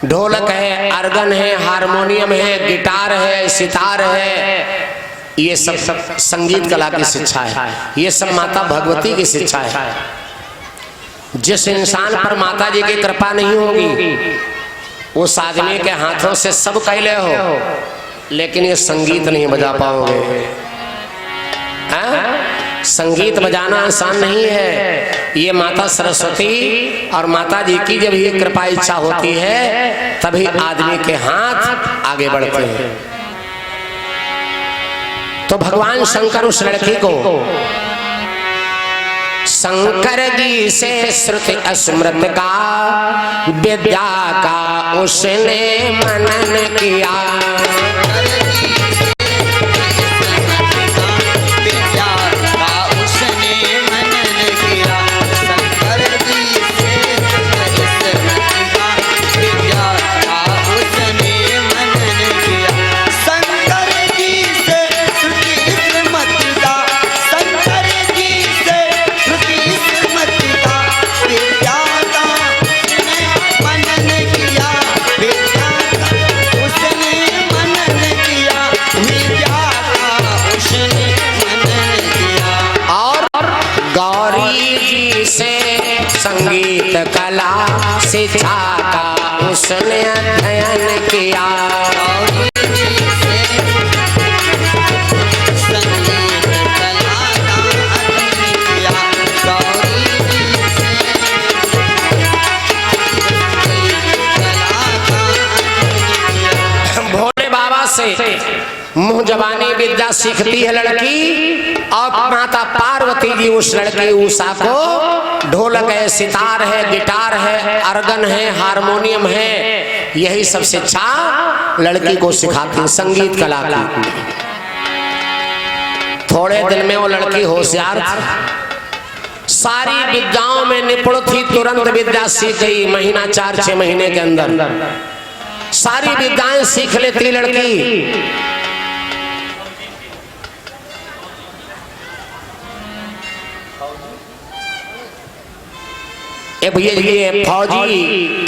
ढोलक है, अर्गन है, हारमोनियम है, गिटार है, सितार है, ये सब संगीत कला की शिक्षा है। ये सब माता भगवती की शिक्षा है। जिस इंसान पर माता जी की कृपा नहीं होगी, उस आदमी के हाथों से सब कैले हो, लेकिन ये संगीत नहीं बजा पाओगे। संगीत बजाना आसान नहीं है। ये माता सरस्वती और माता जी की जब ये कृपा इच्छा होती है, तभी आदमी के हाथ आगे बढ़ते हैं। तो भगवान शंकर उस लड़की को शंकर जी से श्रुति अस्मृत का विद्या का उसने मनन किया। संगीत कला शिक्षा का उसने अध्ययन किया। भोले बाबा से मुंह जबानी विद्या सीखती है लड़की, और माता पार्वती जी उस लड़की उषा को ढोलक है, सितार है, गिटार है, अर्गन है, हारमोनियम है, यही सब शिक्षा लड़की को सिखाती है, संगीत कला की। थोड़े दिन में वो लड़की होशियार थी, सारी विद्याओं में निपुण थी, तुरंत विद्या सीख गई। महीना 4-6 महीने के अंदर सारी विद्याएं सीख लेती लड़की। भैया जी ये फौजी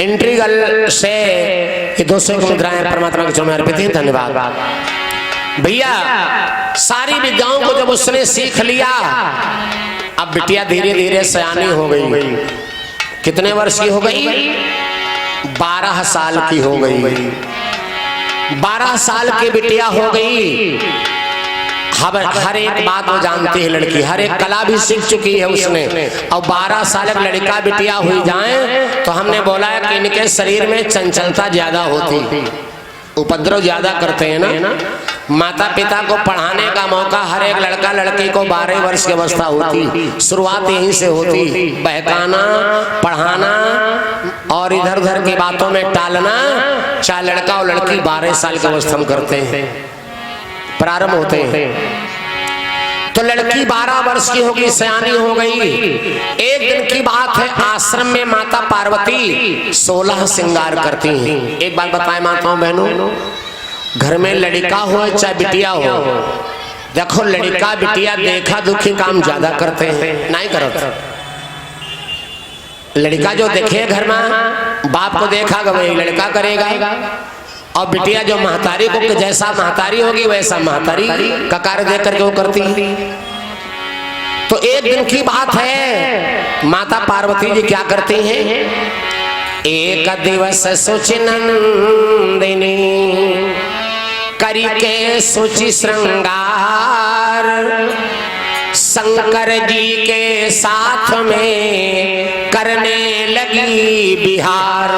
इंट्रीगल से ये 200 मुद्राएं परमात्मा के चरणों में अर्पित हैं। धन्यवाद भैया। सारी विद्याओं को जब उसने सीख लिया, अब बिटिया धीरे धीरे सयानी हो गई। कितने वर्ष की हो गई? 12 साल की हो गई। 12 साल की बिटिया हो गई। हर एक बात वो जानती है लड़की, हर एक कला भी सीख चुकी है उसने। और 12 साल का लड़का बिटिया हुई जाए तो हमने बोला है कि इनके शरीर में चंचलता ज्यादा होती, उपद्रव ज्यादा करते हैं ना। माता पिता को पढ़ाने का मौका हर एक लड़का लड़की को 12 वर्ष की अवस्था होती, शुरुआत यहीं से होती। बहकाना, पढ़ाना और इधर उधर की बातों में टालना, चाहे लड़का और लड़की 12 साल की अवस्था में करते हैं, प्रारंभ होते हैं। तो लड़की 12 वर्ष की होगी, सयानी हो गई। एक दिन की बात है, आश्रम में माता पार्वती 16 श्रृंगार करती हैं। एक बात बताएं माताओं बहनों, घर में लड़का हो चाहे बिटिया हो, देखो लड़का बिटिया देखा दुखी काम ज्यादा करते हैं, नहीं करते। लड़का जो देखे घर में, बाप को देखा वही लड़का करेगा, और बिटिया जो महतारी को जैसा महतारी होगी वैसा महतारी का कार्य देख करके वो करती। तो एक दिन की बात है, माता पार्वती जी क्या करती हैं? एक दिवस सुचि नंदिनी करी के सुचि श्रृंगार, शंकर जी के साथ में करने लगी बिहार।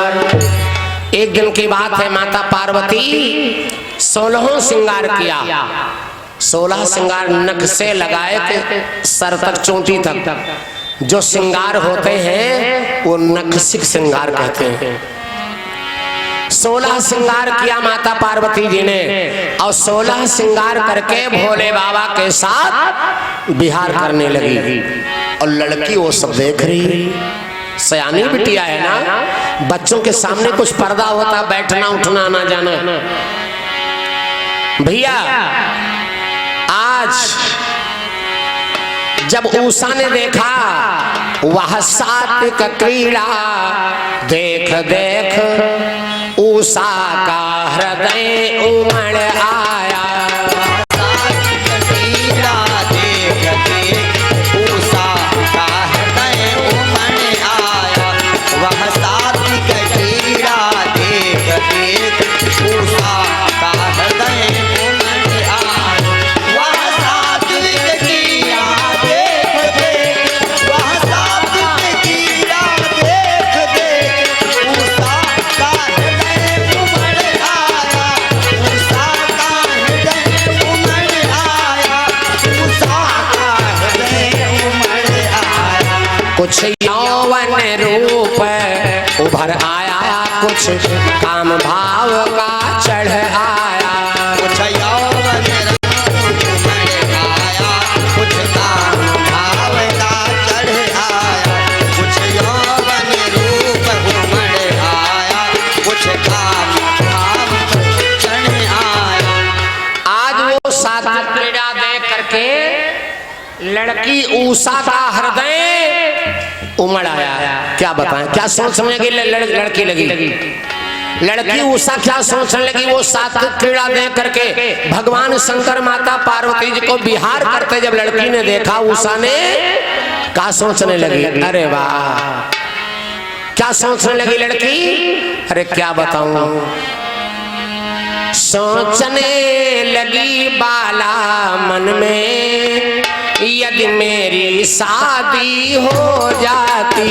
एक दिन की बात है, माता पार्वती 16 श्रृंगार किया। 16 श्रृंगार नख से लगाए थे सर तक, चोटी तक। जो श्रृंगार होते हैं वो नखसिक श्रृंगार कहते हैं। 16 श्रृंगार किया माता पार्वती जी ने, और 16 श्रृंगार करके भोले बाबा के साथ विहार करने लगी। और लड़की वो सब देख रही, सयानी बिटिया है ना, बच्चों के सामने कुछ पर्दा होता, बैठना उठना ना जाना। भैया आज जब उषा ने देखा वह सात्विक क्रीड़ा, देख देख उषा का हृदय उमड़ आया। कुछ यौवन रूप उभर आया, कुछ काम भाव का चढ़ आया। कुछ यौवन रूप उभर आया, कुछ काम भाव का चढ़ आया। कुछ यौवन रूप उभर आया, कुछ काम भाव चढ़ आया। आज वो सात्विक क्रीड़ा देख करके लड़की उषा का हृदय उमड़ आया। क्या बताएं, क्या सोचने की लड़की लगी? लड़की उषा क्या सोचने लगी? वो सात्विक क्रीड़ा देख करके भगवान शंकर माता पार्वती जी को विहार करते जब लड़की ने देखा, उषा ने क्या सोचने लगी? अरे वाह, क्या सोचने लगी लड़की? अरे क्या बताऊं, सोचने लगी बाला मन में, यदि मेरी शादी हो जाती।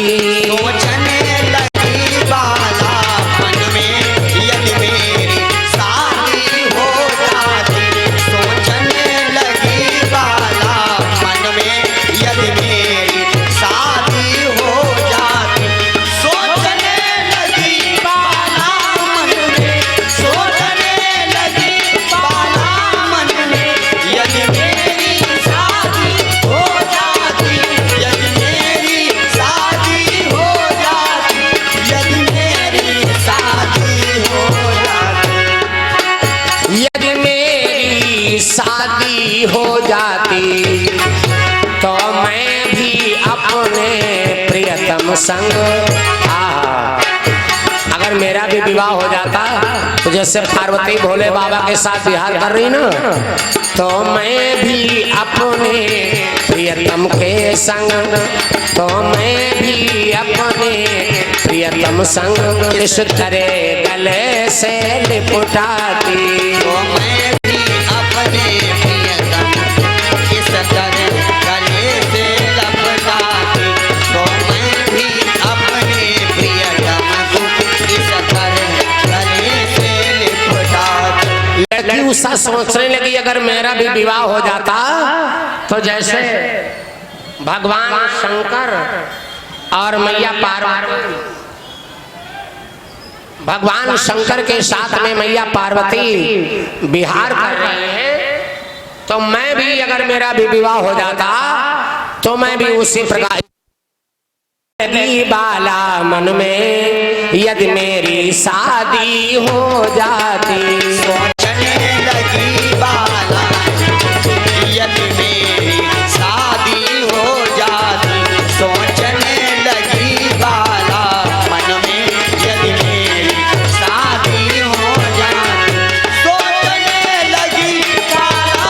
सोचने लगी बाला मन में, यदि मेरी शादी हो जाती। सोचने लगी बाला मन में, यदि मेरी शादी हो जाती। सोचने लगी बाला मन में, सोचने लगी बाला मन में, यदि मेरी शादी हो जाती। यदि मेरी शादी हो जाती, यदि मेरी शादी हो जाती। यदि मेरी शादी हो जाती तो मैं भी अपने प्रियतम प्रियतम संग। अगर मेरा भी विवाह हो जाता तो जैसे पार्वती भोले बाबा के साथ विहार कर रही ना, तो मैं भी अपने प्रियतम के संग, तो मैं भी अपने प्रियतम संग इस तरह गले से लिपटाती। तो मैं भी अपने प्रियतम इस तरह गले से लपटाती। तो मैं भी अपने प्रियतम को इस तरह गले से लिपटाती। लड़की उषा सोचने लगी अगर मेरा भी विवाह हो जाता तो जैसे भगवान शंकर और मैया पार्वती, भगवान शंकर के साथ में मैया पार्वती विहार कर रहे हैं, तो मैं भी अगर मेरा भी विवाह हो जाता तो मैं भी उसी प्रकार बाला मन में यदि मेरी शादी हो जाती। सोचने लगी बाला यदि मेरी शादी हो जाती। सोचने लगी बाला मन में यदि मेरी शादी हो जाती। सोचने लगी बाला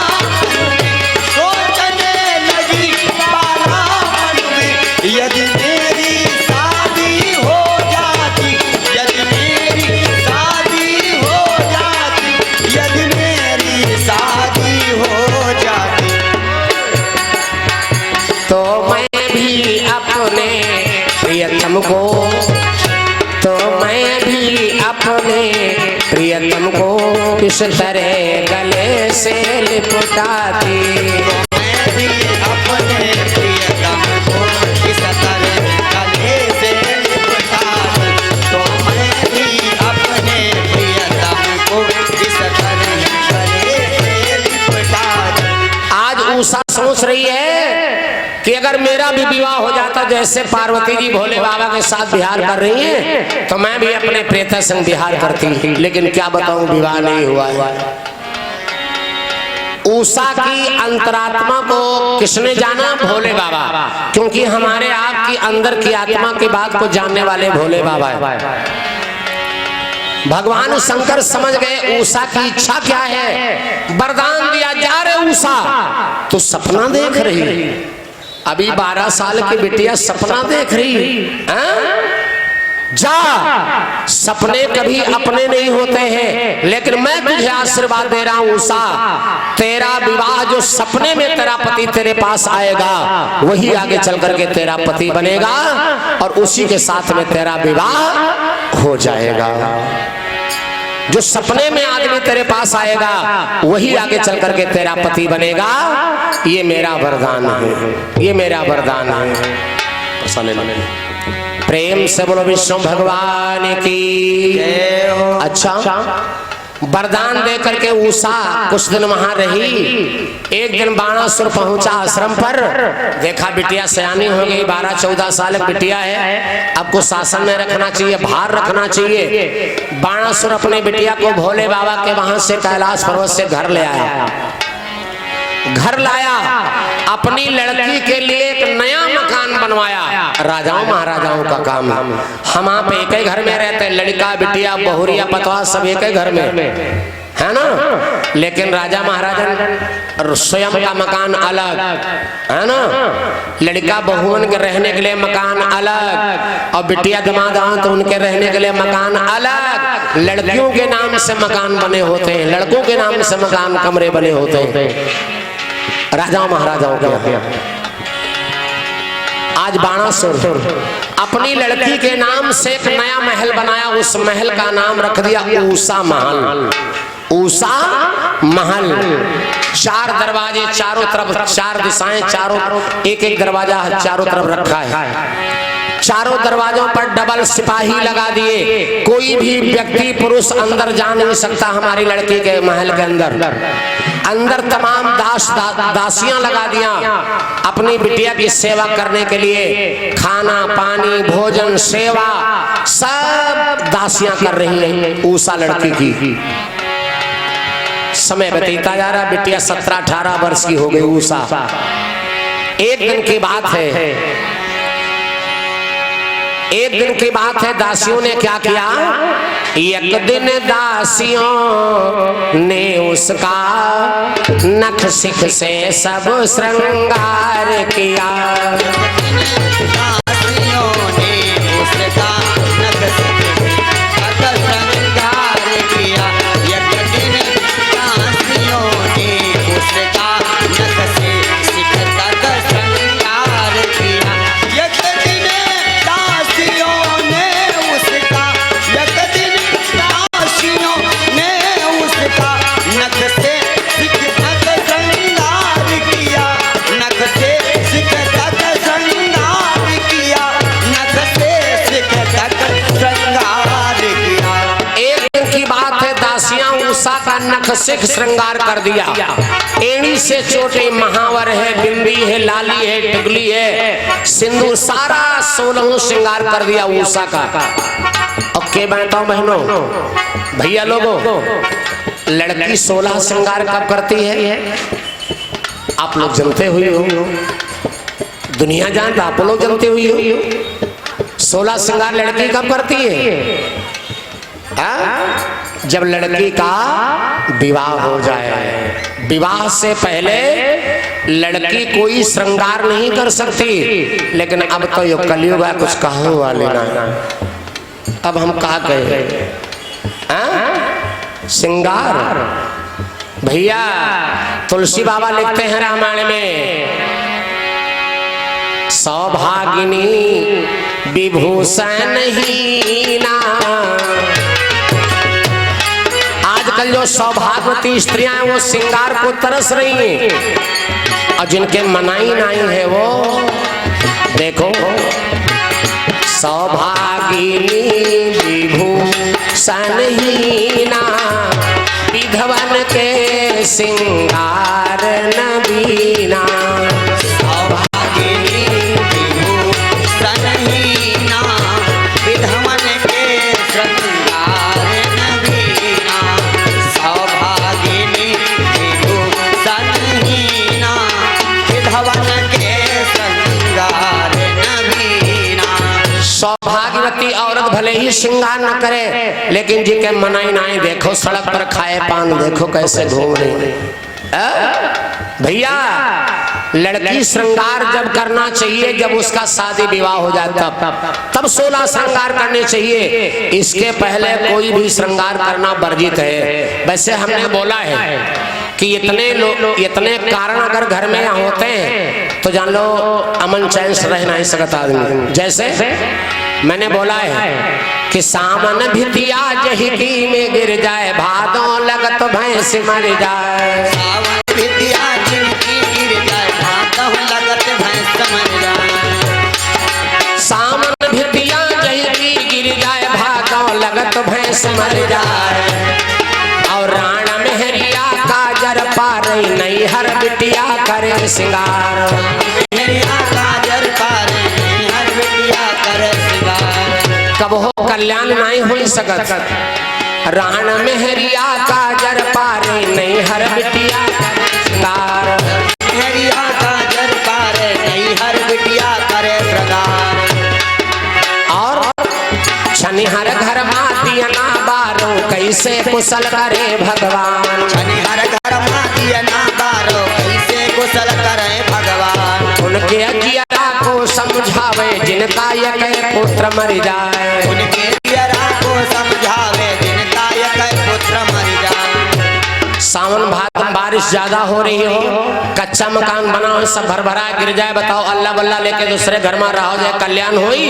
सोचने लगी बाला मन में यदि मेरी शादी हो जाती। यदि मेरी शादी हो जाती। यदि मेरी शादी हो जाती। तो मैं भी अपने प्रियतम को, तो मैं भी अपने प्रियतम को इस तरह गले से लिपटाती। मैं भी अपने प्रियतम को इस तरह गले से लिपटाती। तो मैं भी अपने प्रियतम को इस तरह गले से लिपटाती। आज उषा सोच रही है कि अगर मेरा भी विवाह हो जाता जैसे पार्वती जी भोले बाबा के साथ विहार कर रही हैं, तो मैं भी अपने प्रेता संग विहार करती। लेकिन क्या बताऊं, विवाह नहीं हुआ है। उषा की अंतरात्मा को किसने जाना? भोले बाबा, क्योंकि हमारे आपकी अंदर की आत्मा की बात को जानने वाले भोले बाबा है। भगवान शंकर समझ गए उषा की इच्छा क्या है, वरदान दिया, जा रे उषा तो सपना देख रही, अभी 12 साल की बिटिया सपना देख रही है? जा, सपने कभी अपने नहीं होते हैं, लेकिन मैं तुझे आशीर्वाद दे रहा हूं उषा, तेरा विवाह जो सपने में तेरा पति तेरे पास आएगा वही आगे चल करके तेरा पति बनेगा और उसी के साथ में तेरा विवाह हो जाएगा। जो सपने में आदमी तेरे पास आएगा वही आगे चल करके तेरा पति बनेगा। ये मेरा वरदान है, ये मेरा वरदान है। प्रेम से बोलो विष्णु भगवान की जय हो। अच्छा, वरदान दे करके उषा कुछ दिन वहां रही। एक दिन बाणासुर पहुंचा आश्रम पर, देखा बिटिया सयानी हो गई, 12-14 साल की बिटिया है, अब को शासन में रखना चाहिए, भार रखना चाहिए। बाणासुर अपने बिटिया को भोले बाबा के वहां से कैलाश पर्वत से घर ले आया। घर लाया, अपनी लड़की के लिए एक नया मकान बनवाया। राजाओं महाराजाओं का काम है, हम आप एक ही घर में रहते, लड़का बिटिया बहुरिया पतवा सब एक ही घर में है ना, लेकिन राजा महाराजा स्वयं का मकान अलग है ना, लड़का बहुवन के रहने के लिए मकान अलग और बिटिया दामाद तो उनके रहने के लिए मकान अलग। लड़कियों के नाम से मकान बने होते हैं, लड़कों के नाम से मकान कमरे बने होते हैं राजाओं महाराजाओं के। आज बाणासुर अपनी लड़की के नाम से एक नया महल बनाया, उस महल का नाम रख दिया उषा महल। उषा महल, 4 दरवाजे चारों तरफ, 4 दिशाएं, चारों एक एक दरवाजा चारों तरफ रखा है। चारों दरवाजों पर डबल सिपाही लगा दिए, कोई भी व्यक्ति पुरुष अंदर जा नहीं सकता हमारी लड़की के महल के अंदर। अंदर तमाम दासियां लगा दिया अपनी बिटिया की सेवा करने के लिए, खाना पानी भोजन सेवा सब दासियां कर रही हैं उषा लड़की की। समय बीतता जा रहा, बिटिया 17-18 वर्ष की हो गई उषा। एक दिन की बात है, एक दिन की बात है, दासियों ने क्या किया, एक दिन दासियों ने उसका नख सिख से सब श्रृंगार किया। दासियों ने उसका नख सिख सब श्रृंगार किया। एक दिन दासियों ने उसका नख से सिख तक श्रृंगार किया। एक दिन दासियों ने उसका, एक दिन दासियों ने उसका नख से सिख तक श्रृंगार किया। नख से सिख तक श्रृंगार किया। नख से सिख तक श्रृंगार किया। एक दिन की बात है, दासियां उषा का नख सिख श्रृंगार कर दिया। एड़ी से चोटी, महावर है, बिंदी है, लाली है, टिकली है, सिंदूर, सारा 16 श्रृंगार कर दिया उषा का। अब के बताओ बहनों, भैया लोगों, लड़की 16 श्रृंगार कब करती है? आप लोग जानते हुए हो, दुनिया जानता, आप लोग जानते हुए हो 16 श्रृंगार लड़की कब करती है? जब लड़की का विवाह हो जाए। विवाह से पहले लड़की कोई श्रृंगार नहीं कर सकती। लेकिन अब तो ये कलयुग है, कुछ कहा हुआ लेना। अब हम कहा कहे श्रृंगार। भैया तुलसी बाबा लिखते हैं रामायण में, सौभागिनी विभूषण हीना। आजकल जो सौभाग्यवती स्त्रियां हैं वो श्रृंगार को तरस रही हैं, और जिनके मनाई नहीं है वो देखो, सौभागिनी विभूषण हीना, विधवन के श्रृंगार नवीना। सौभागिनी विभूषण हीना, विधवन के श्रृंगार नवीना। सौभागिनी विभूषण हीना, विधवन के श्रृंगार नवीना। सौभाग्यवती औरत भले ही श्रृंगार न करे, लेकिन जी के मनाई नाई देखो, सड़क पर खाए पान देखो कैसे घूम रही। भैया लड़की श्रृंगार जब करना चाहिए जब उसका शादी विवाह हो जाए, तब 16 श्रृंगार करने चाहिए। इसके पहले कोई भी श्रृंगार करना वर्जित है। वैसे हमने बोला है कि इतने कारण अगर घर में होते हैं तो जान लो अमन चैन से रह नहीं सकता आदमी। जैसे मैंने बोला है कि सामन भितिया जहिकी में गिर जाए, भादों लगत भैंस मर जाए। सावन भितिया जिनकी गिर जाए, भादों लगत भैंस मर जाए। सामन भितिया जहिकी गिर जाए, भादों लगत भैंस मर जाए। और राण मेहरिया काजर पारे, नहीं हर बिटिया करे श्रृंगार। मेहरिया काजर पारे, नहीं हर बिटिया करे श्रृंगार। कब हो कल्याण नहीं हो सकत, राण मेहरिया काजर पारे, नहीं हर बिटिया श्रृंगार। मेहरिया काजर पारे, नहीं हर बिटिया करे श्रृंगार। और शनिहर घर मातिया ना बारो, कैसे कुशल करे भगवान। शनिहर घर मातिया ना बारो, कैसे कुशल करे भगवान। उनके अजियरा को समझावे, जिनका एक पुत्र मर जाए। उनके अजियरा को समझावे, जिनका एक पुत्र मर जाए। सावन भादम बारिश ज्यादा हो रही हो, कच्चा मकान बना हो, सब भरभरा गिर जाए, बताओ अल्लाह बल्ला लेके दूसरे घर में रहो जाए, कल्याण होई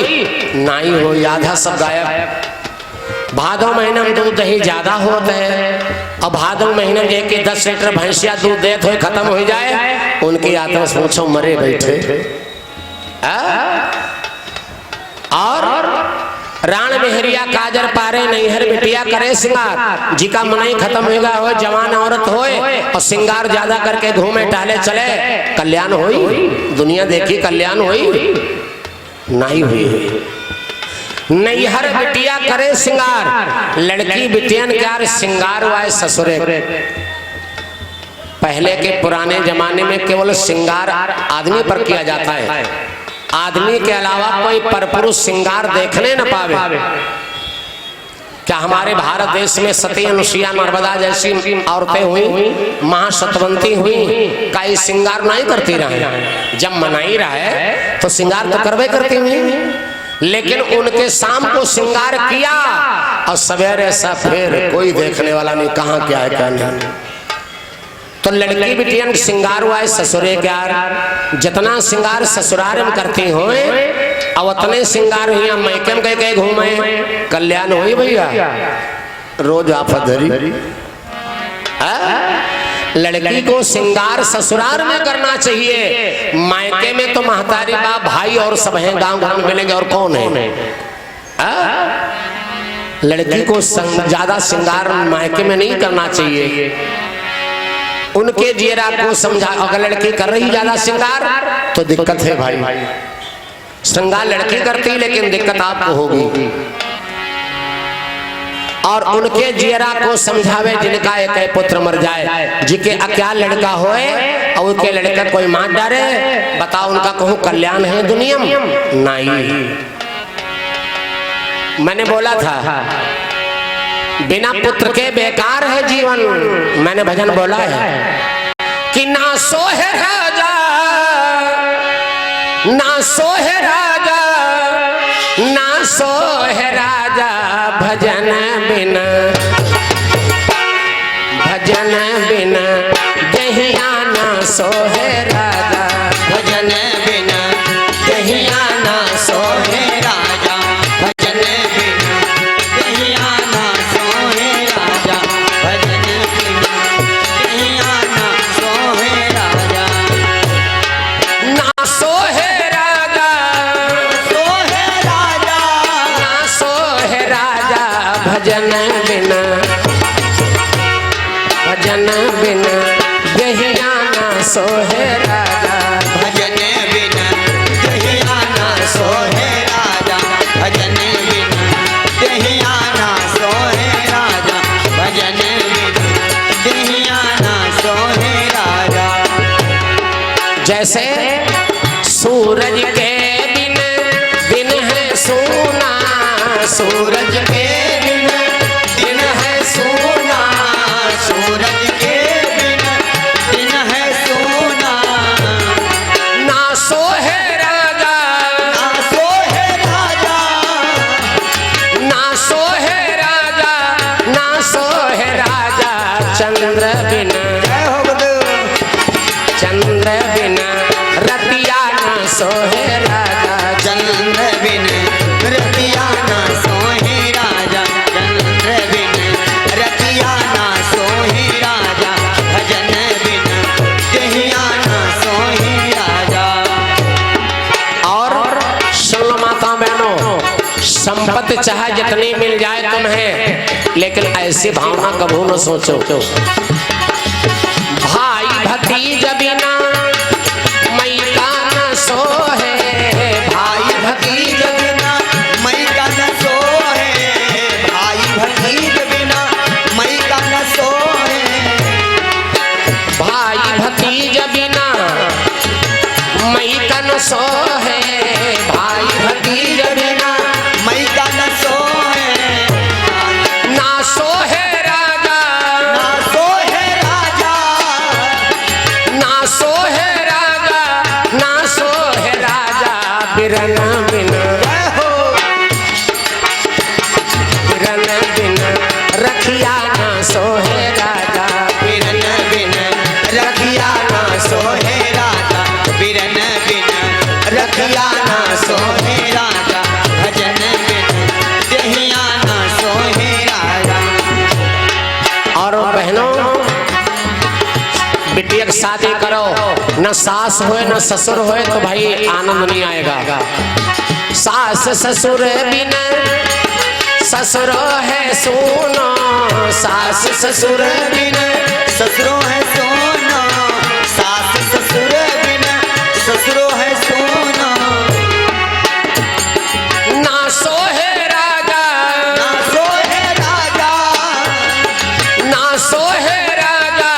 नहीं हो, आधा सब गायब। भादो महीने में दूध दही ज्यादा होता है, और भादो महीने में एक 10 लीटर भैंसिया दूध देते हुए खत्म हो जाए, उनकी आत्मा से पूछो मरे बैठे। और राण मेहरिया काजर पारे, नहीं हर बिटिया करे श्रृंगार। जी का मनाई खत्म हो गया हो, जवान औरत होए और श्रृंगार ज्यादा करके घूमे टहले चले, कल्याण होई? दुनिया देखी कल्याण होई नहीं हुई। नहीं हर बिटिया करे श्रृंगार, लड़की बिटियन क्या श्रृंगार वाए ससुरे। पहले के पुराने जमाने में केवल श्रृंगार आदमी पर किया जाता है, आदमी के अलावा कोई परपुरुष श्रृंगार देखने न पावे। क्या हमारे भारत देश में सती अनुसुईया नर्मदा जैसी औरतें हुई, महासतवंती हुई, का ये श्रृंगार नहीं करती रहे? जब मनाई रहे तो श्रृंगार तो करवे करती हुई, लेकिन उनके शाम को श्रृंगार किया और सवेरे सा फिर कोई देखने वाला नहीं, कहाँ क्या है क्या नहीं। तो लड़की बिटियन श्रृंगार हुआ है ससुरे क्या, जितना श्रृंगार ससुराल में करती हो और उतने श्रृंगार हुई मैके में कह घूमे, कल्याण हुई भैया। रोज आफत धरी लड़की को श्रृंगार ससुराल में करना चाहिए, मायके में तो महतारी बाप भाई और सब हैं, गांव गांव मिलेंगे और कौन है। लड़की को ज्यादा श्रृंगार मायके में नहीं करना चाहिए। उनके जियरा को समझा, अगर लड़की कर रही ज्यादा श्रृंगार तो दिक्कत है भाई। श्रृंगार लड़की करती लेकिन दिक्कत आपको होगी। और उनके जियरा को समझावे जिनका एक पुत्र मर जाए, जिके अक्या लड़का होए और उनके लड़का कोई मार डारे, बताओ उनका कहूँ कल्याण है दुनिया में? नहीं। मैंने बोला था बिना पुत्र के बेकार है जीवन। मैंने भजन बोला है कि ना सोहे राजा, ना सोहे राजा, ना सोहे राजा, भजन बिना, भजन बिना दहिया ना सोहे राजा, भजन बिना दहिया ना सोहे राजा, भजन बिना दहिया ना सोहे राजा, भजन बिना दहिया ना सोहे राजा। ना सोहे राजा, सोहे राजा, ना सोहे राजा, भजन बिना, भजन बिना दहिया ना सोहे राजा, भजन बिना दहिया ना सोहे राजा, भजन बिना दहिया ना सोहे राजा, भजन बिना दहिया ना सोहे राजा। जैसे सूरज के बिन दिन है सोना, सूरज के बिन दिन है सोना, सूरज के बिना दिन है सोना, ना सोहे राजा, ना सोहे राजा, ना सोहे राजा, ना सोहे राजा, चंद्र बिना, जय हो बलू। चंद्र बिना रतिया ना सोहे राजा, चंद्र बिन रतिया ना सोहे राजा, चंद्र बिन रतिया ना सोहे राजा, भजन बिन दहिया ना सोहे राजा। और सुन लो माता बहनों, संपत्ति चाहे जितनी मिल जाए तुम्हें, लेकिन ऐसी भावना कभी न सोचो भाई भतीज बिना मई का न सोहे, भाई भतीज बिना मई का न सोहे, भाई भतीज बिना मई का न सोहे, भाई भतीज बिना मई का न सोहे, भाई भतीज बिना मई का न सोहे, ना सोहे राजा, ना सोहे राजा, ना सोहे राजा, ना सोहे राजा, बिरन बिना, जय हो। बिरन बिना रखिया ना सोहे राजा, बिरन बिन रखिया ना सोहे राजा, बिरन बिन रखिया ना सोहे राजा, भजन बिन दहिया ना सोहे राजा। और बहनों बिटिया की शादी करो, न सास होए न ससुर होए तो भाई आनंद नहीं आएगा। सास ससुर बिन ससुर है सोना, सास ससुर बिन ससुरो है सोना, सास ससुर बिन ससुरो है सोना, ना सोहे राजा, ना सोहे राजा, ना सोहे राजा,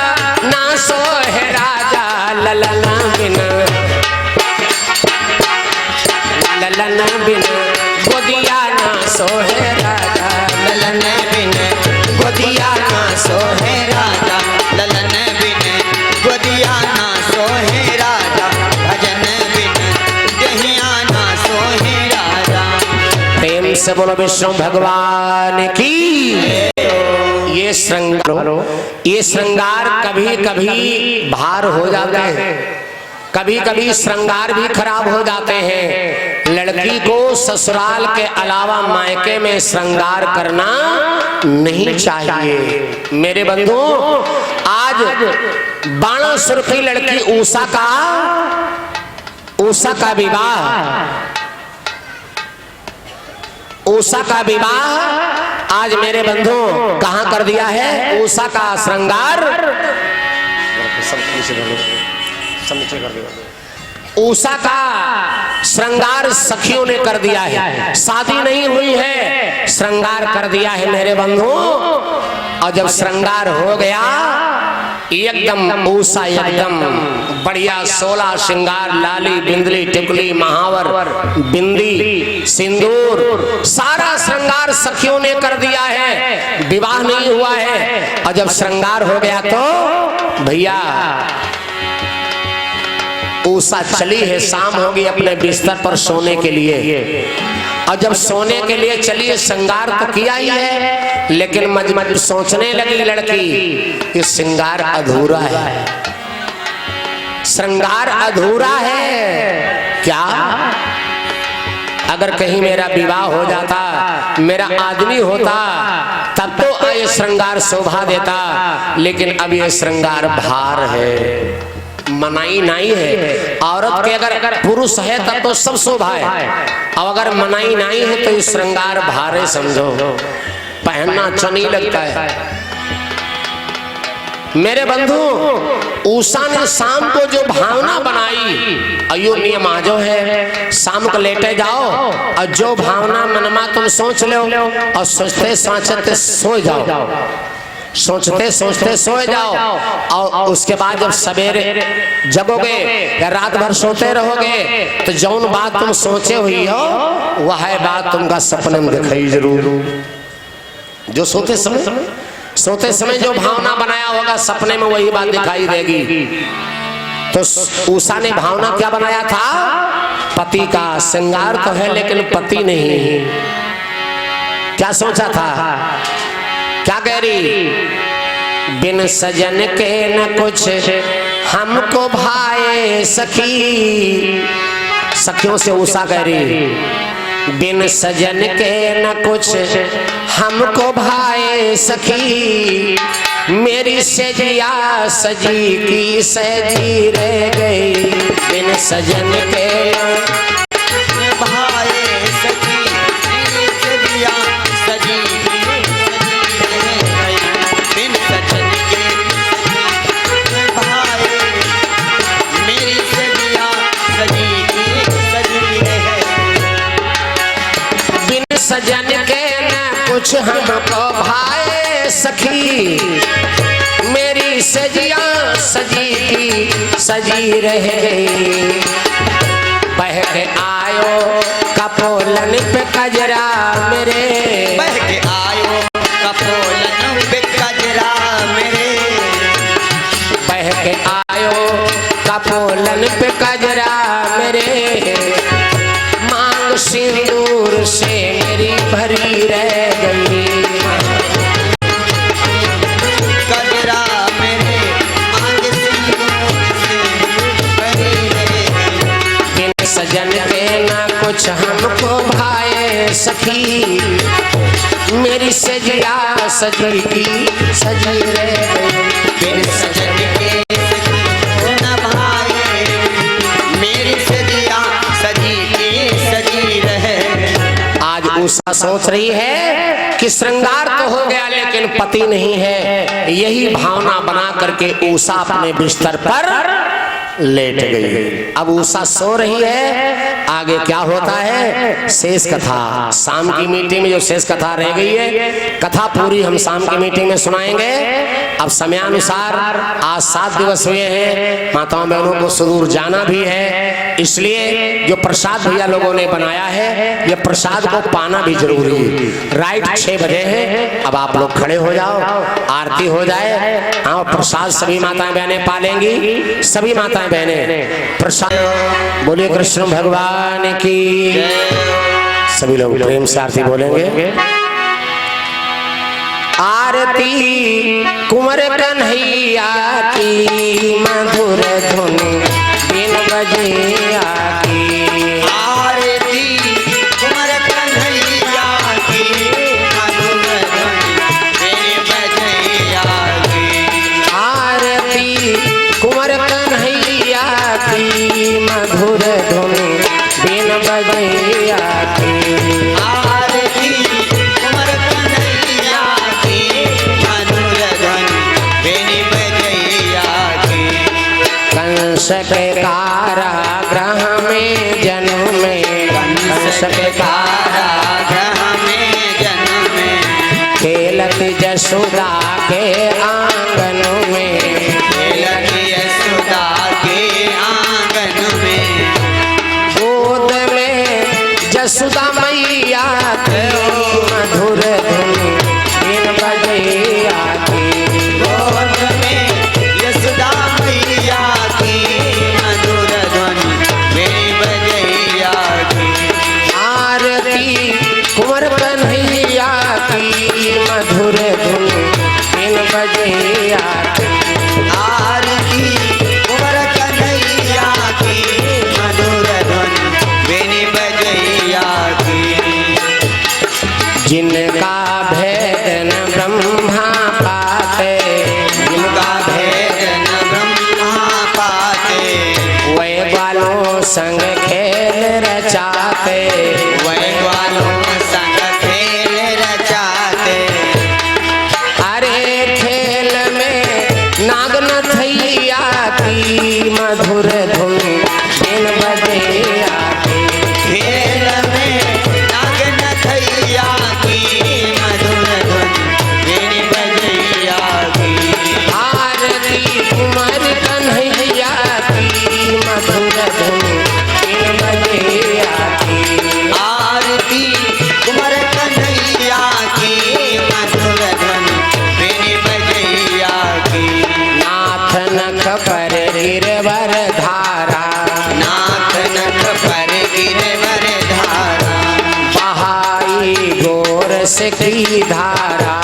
ना सोहे राजा, ललना बिन, से बोलो विष्णु भगवान की। ये श्रृंगार कभी कभी भार हो जाते हैं, कभी कभी श्रृंगार भी खराब हो जाते हैं। लड़की को ससुराल के अलावा मायके में श्रृंगार करना नहीं चाहिए। मेरे बंधु, आज 1200 की लड़की उषा का विवाह आज मेरे बंधु कहां कर दिया है? उषा का श्रृंगार उषा का श्रृंगार सखियों ने कर दिया है। शादी नहीं हुई है, श्रृंगार कर दिया है मेरे बंधु। और जब श्रृंगार हो गया एकदम उषा एकदम बढ़िया 16 श्रृंगार, लाली बिंदली टिकुली महावर बिंदी सिंदूर सारा श्रृंगार सखियों ने कर दिया है। विवाह नहीं हुआ है। और जब श्रृंगार हो गया तो भैया उषा चली है, शाम होगी अपने बिस्तर पर सोने के लिए। और जब सोने के लिए चली है, श्रृंगार तो किया ही है, लेकिन मजमज सोचने लगी लड़की कि श्रृंगार अधूरा है, श्रृंगार अधूरा है। क्या अगर कहीं मेरा विवाह हो जाता, मेरा आदमी होता, तब तो ये श्रृंगार शोभा देता, लेकिन अब ये श्रृंगार भार है, मनाई नहीं है। औरत के अगर पुरुष है तब तो सब शोभा है, अब अगर मनाई नहीं है तो इस श्रृंगार भारे समझो, पहनना चनी लगता है। मेरे बंधु, उषा ने शाम को जो भावना बनाई, अयो नियम आजो है, शाम को लेटे जाओ और जो भावना मनमा तुम सोच लो और सोचते सोचते सो जाओ, सोचते सोचते सोए जाओ। और उसके बाद जब सवेरे जगोगे या रात भर सोते रहोगे तो जौन बात तुम सोचे हुई हो वह बात तुमका सपने में दिखाई जरूर। जो सोते समय जो भावना बनाया होगा सपने में वही बात दिखाई देगी। तो उषा ने भावना क्या बनाया था? पति का श्रृंगार तो है लेकिन पति नहीं। क्या सोचा था? क्या कह रही? बिन सजन के न कुछ हमको भाए सखी। सखियों से उषा कह रही, बिन सजन के न कुछ हमको भाए सखी, मेरी सजिया सजी की सजी रह गई। बिन सजन के भाए सखी, मेरी सजिया सजी सजन के न कुछ हमको भाए सखी, मेरी सजिया सजी की सजी रह गई। बह के आयो कपोलन पे कजरा मेरे, बह के आयो कपोलन पे कजरा मेरे, बह के आयो कपोलन पे कजरा मेरे, मांग सिंदूर से मेरी भरी रह गई। कजरा मेरे मांग सिंदूर से भरी रह गई। बिन सजन के ना कुछ हमको भाए सखी, मेरी सजिया सजी की सजी रह गई। बिन सजन के न भाए, मेरी सजिया सजी की सजी रहे। आज उषा सोच रही है कि श्रृंगार तो हो गया लेकिन पति नहीं है। यही भावना बना करके उषा अपने बिस्तर पर लेट गई। अब उषा सो रही है, आगे क्या होता है शेष कथा। शाम की मीटिंग में जो शेष कथा रह गई है, कथा पूरी हम शाम की मीटिंग में सुनाएंगे। अब समयानुसार आज 7 दिवस हुए हैं, माताओं बहनों को सुदूर जाना भी है, इसलिए जो प्रसाद भैया लोगों ने बनाया है ये प्रसाद को पाना भी जरूरी है। राइट 6 बजे है, अब आप लोग खड़े हो जाओ, आरती हो जाए। हाँ, प्रसाद सभी माताएं बहनें पालेंगी, सभी माताएं बहनें प्रसाद। बोलिए कृष्ण भगवान की। सभी लोग प्रेम से आरती बोलेंगे। आरती कुंवर कन्हैया की मधुर धुन बिन बजे आकी। आरती कुंवर कन्हैया की मधुर धुन बिन बजे आकी। आरती कुंवर कन्हैया की मधुर धुन बिन बजे आकी। आरती कुंवर कन्हैया की मधुर धुन बिन बजे आकी। कंस के कारागृह में जन्म में, कंस के कारागृह में जन्म में, खेलती जसोदा के आंगन में, खेलती यशोदा के आंगन में। गोद में जसोदा मैया की मधुर धुन बिन बजे आकी। गोद में यशोदा मैया की मधुर धुन बिन बजे आकी। आरती कुंवर कन्हैया की मधुर धुन बिन बजे आकी। आरती कुंवर कन्हैया की मधुर धुन बिन बजे आकी। जिनका भेद न ब्रह्मा पाते, जिनका भेद न ब्रह्मा पाते, वै बालों संग खेल रचाते, वै वालों संग खेल रचाते। अरे खेल में नागनथैया की मधुर धुन बिन बजे आकी। खेल में नागनथैया की मधुर धुन बिन बजे आकी। आरती कुंवर कन्हैया की मधुर धुन बिन बजे आकी। आरती कुंवर कन्हैया की मधुर धुन बिन बजे आकी। नाथ नख पर गिरवर धारा, नाथ नख पर गिरवर धारा, बहाई गोरस की धारा,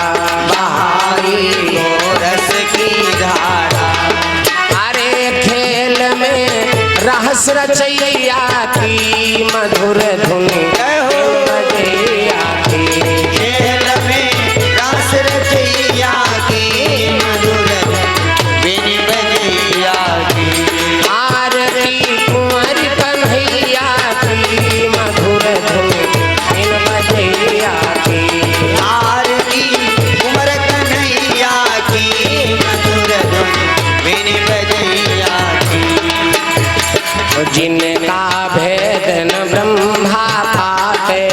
बहाई गोरस की धारा। अरे खेल में रहस रचैया की मधुर धुन बिन बजे आकी। खेल में रास रचैया की मधुर धुन बिन बजे आकी। आरती कुंवर कन्हैया की मधुर धुन बिन बजे आकी। आरती कुंवर कन्हैया की मधुर धुन बिन बजे आकी। जिनका भेद न ब्रह्मा पाते,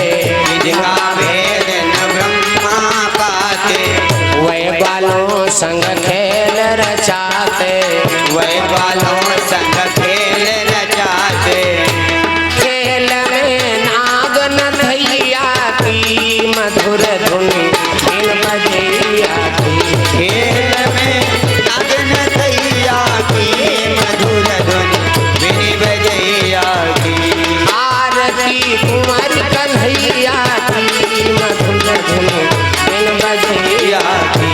जिनका भेद न ब्रह्मा पाते, वै बालों संग खेल रचाते, वै बालों संग खेल रचाते। खेल में नागनथैया की मधुर धुन बिन बजे आकी। खेल में नागनथैया की मधुर धुन बिन बजे आकी। आरती कुंवर कन्हैया की मधुर धुन बिन बजे आकी।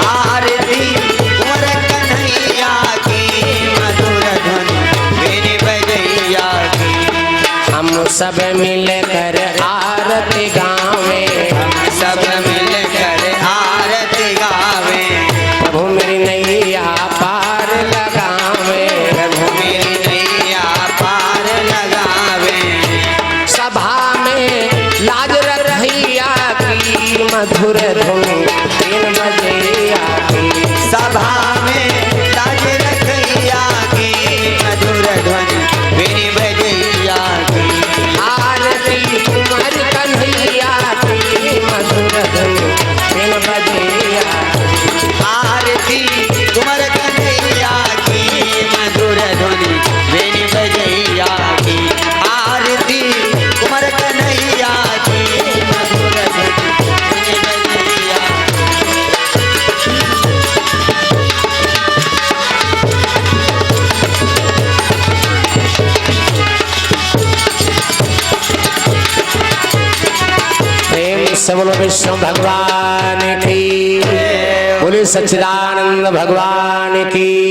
आरती कुंवर कन्हैया की मधुर धुन बिन बजे आकी। हम सब मिलकर आरती गावे, सब मिलकर आरती गावे, प्रभु मेरी नैया पार लगावे, प्रभु मेरी नैया पार लगावे। सभा में लाज रखैया की मधुर धुन बिन बजे आकी। सभा में लाज रखैया की मधुर धुन बिन बजे आकी। आरती कुंवर कन्हैया की मधुर धुन बिन बजे आकी। आरती कुंवर कन्हैया की मधुर धुन बिन बजे आकी। आरती कुंवर कन्हैया की मधुर धुन बिन बजे बोलो विष्णु भगवान की, बोले सच्चिदानंद भगवान की।